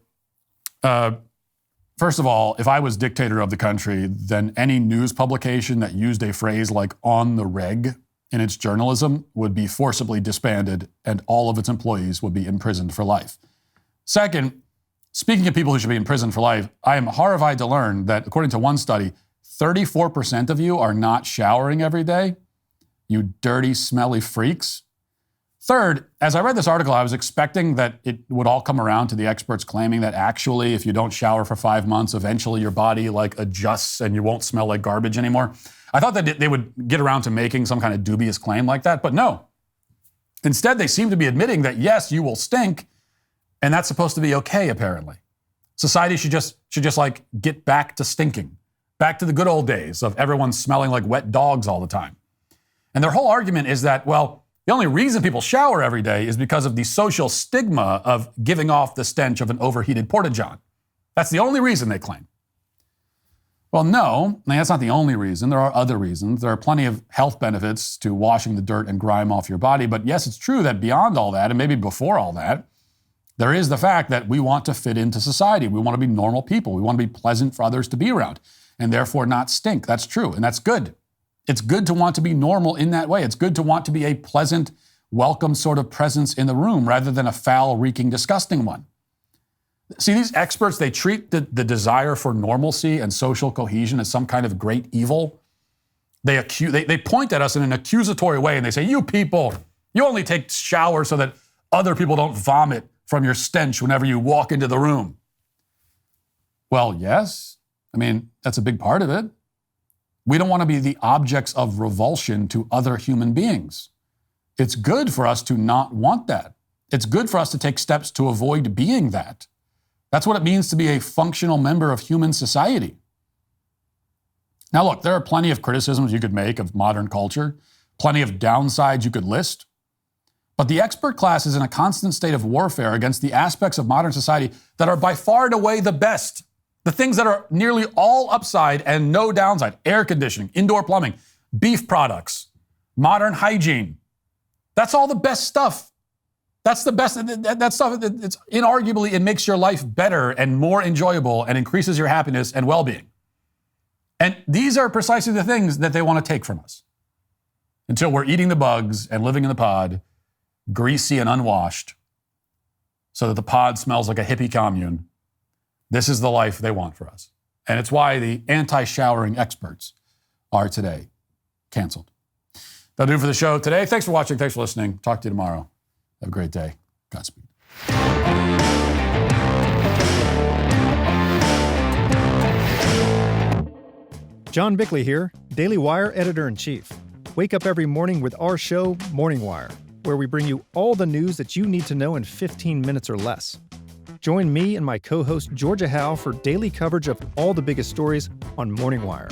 First of all, if I was dictator of the country, then any news publication that used a phrase like on the reg in its journalism would be forcibly disbanded and all of its employees would be imprisoned for life. Second, speaking of people who should be in prison for life, I am horrified to learn that according to one study, 34% of you are not showering every day. You dirty, smelly freaks. Third, as I read this article, I was expecting that it would all come around to the experts claiming that actually, if you don't shower for 5 months, eventually your body adjusts and you won't smell like garbage anymore. I thought that they would get around to making some kind of dubious claim like that, but no. Instead, they seem to be admitting that yes, you will stink, and that's supposed to be okay, apparently. Society should just get back to stinking, back to the good old days of everyone smelling like wet dogs all the time. And their whole argument is that, well, the only reason people shower every day is because of the social stigma of giving off the stench of an overheated porta-john. That's the only reason they claim. Well, no, that's not the only reason. There are other reasons. There are plenty of health benefits to washing the dirt and grime off your body. But yes, it's true that beyond all that, and maybe before all that, there is the fact that we want to fit into society. We want to be normal people. We want to be pleasant for others to be around and therefore not stink. That's true, and that's good. It's good to want to be normal in that way. It's good to want to be a pleasant, welcome sort of presence in the room rather than a foul, reeking, disgusting one. See, these experts, they treat the desire for normalcy and social cohesion as some kind of great evil. They point at us in an accusatory way and they say, you people, you only take showers so that other people don't vomit from your stench whenever you walk into the room. Well, yes. I mean, that's a big part of it. We don't want to be the objects of revulsion to other human beings. It's good for us to not want that. It's good for us to take steps to avoid being that. That's what it means to be a functional member of human society. Now, look, there are plenty of criticisms you could make of modern culture, plenty of downsides you could list. But the expert class is in a constant state of warfare against the aspects of modern society that are by far and away the best. The things that are nearly all upside and no downside: air conditioning, indoor plumbing, beef products, modern hygiene. That's all the best stuff. That's the best. That stuff, it's inarguably, it makes your life better and more enjoyable and increases your happiness and well-being. And these are precisely the things that they want to take from us. Until we're eating the bugs and living in the pod, greasy and unwashed, so that the pod smells like a hippie commune. This is the life they want for us. And it's why the anti-showering experts are today canceled. That'll do it for the show today. Thanks for watching. Thanks for listening. Talk to you tomorrow. Have a great day. Godspeed. John Bickley here, Daily Wire Editor-in-Chief. Wake up every morning with our show, Morning Wire, where we bring you all the news that you need to know in 15 minutes or less. Join me and my co-host Georgia Howe for daily coverage of all the biggest stories on Morning Wire.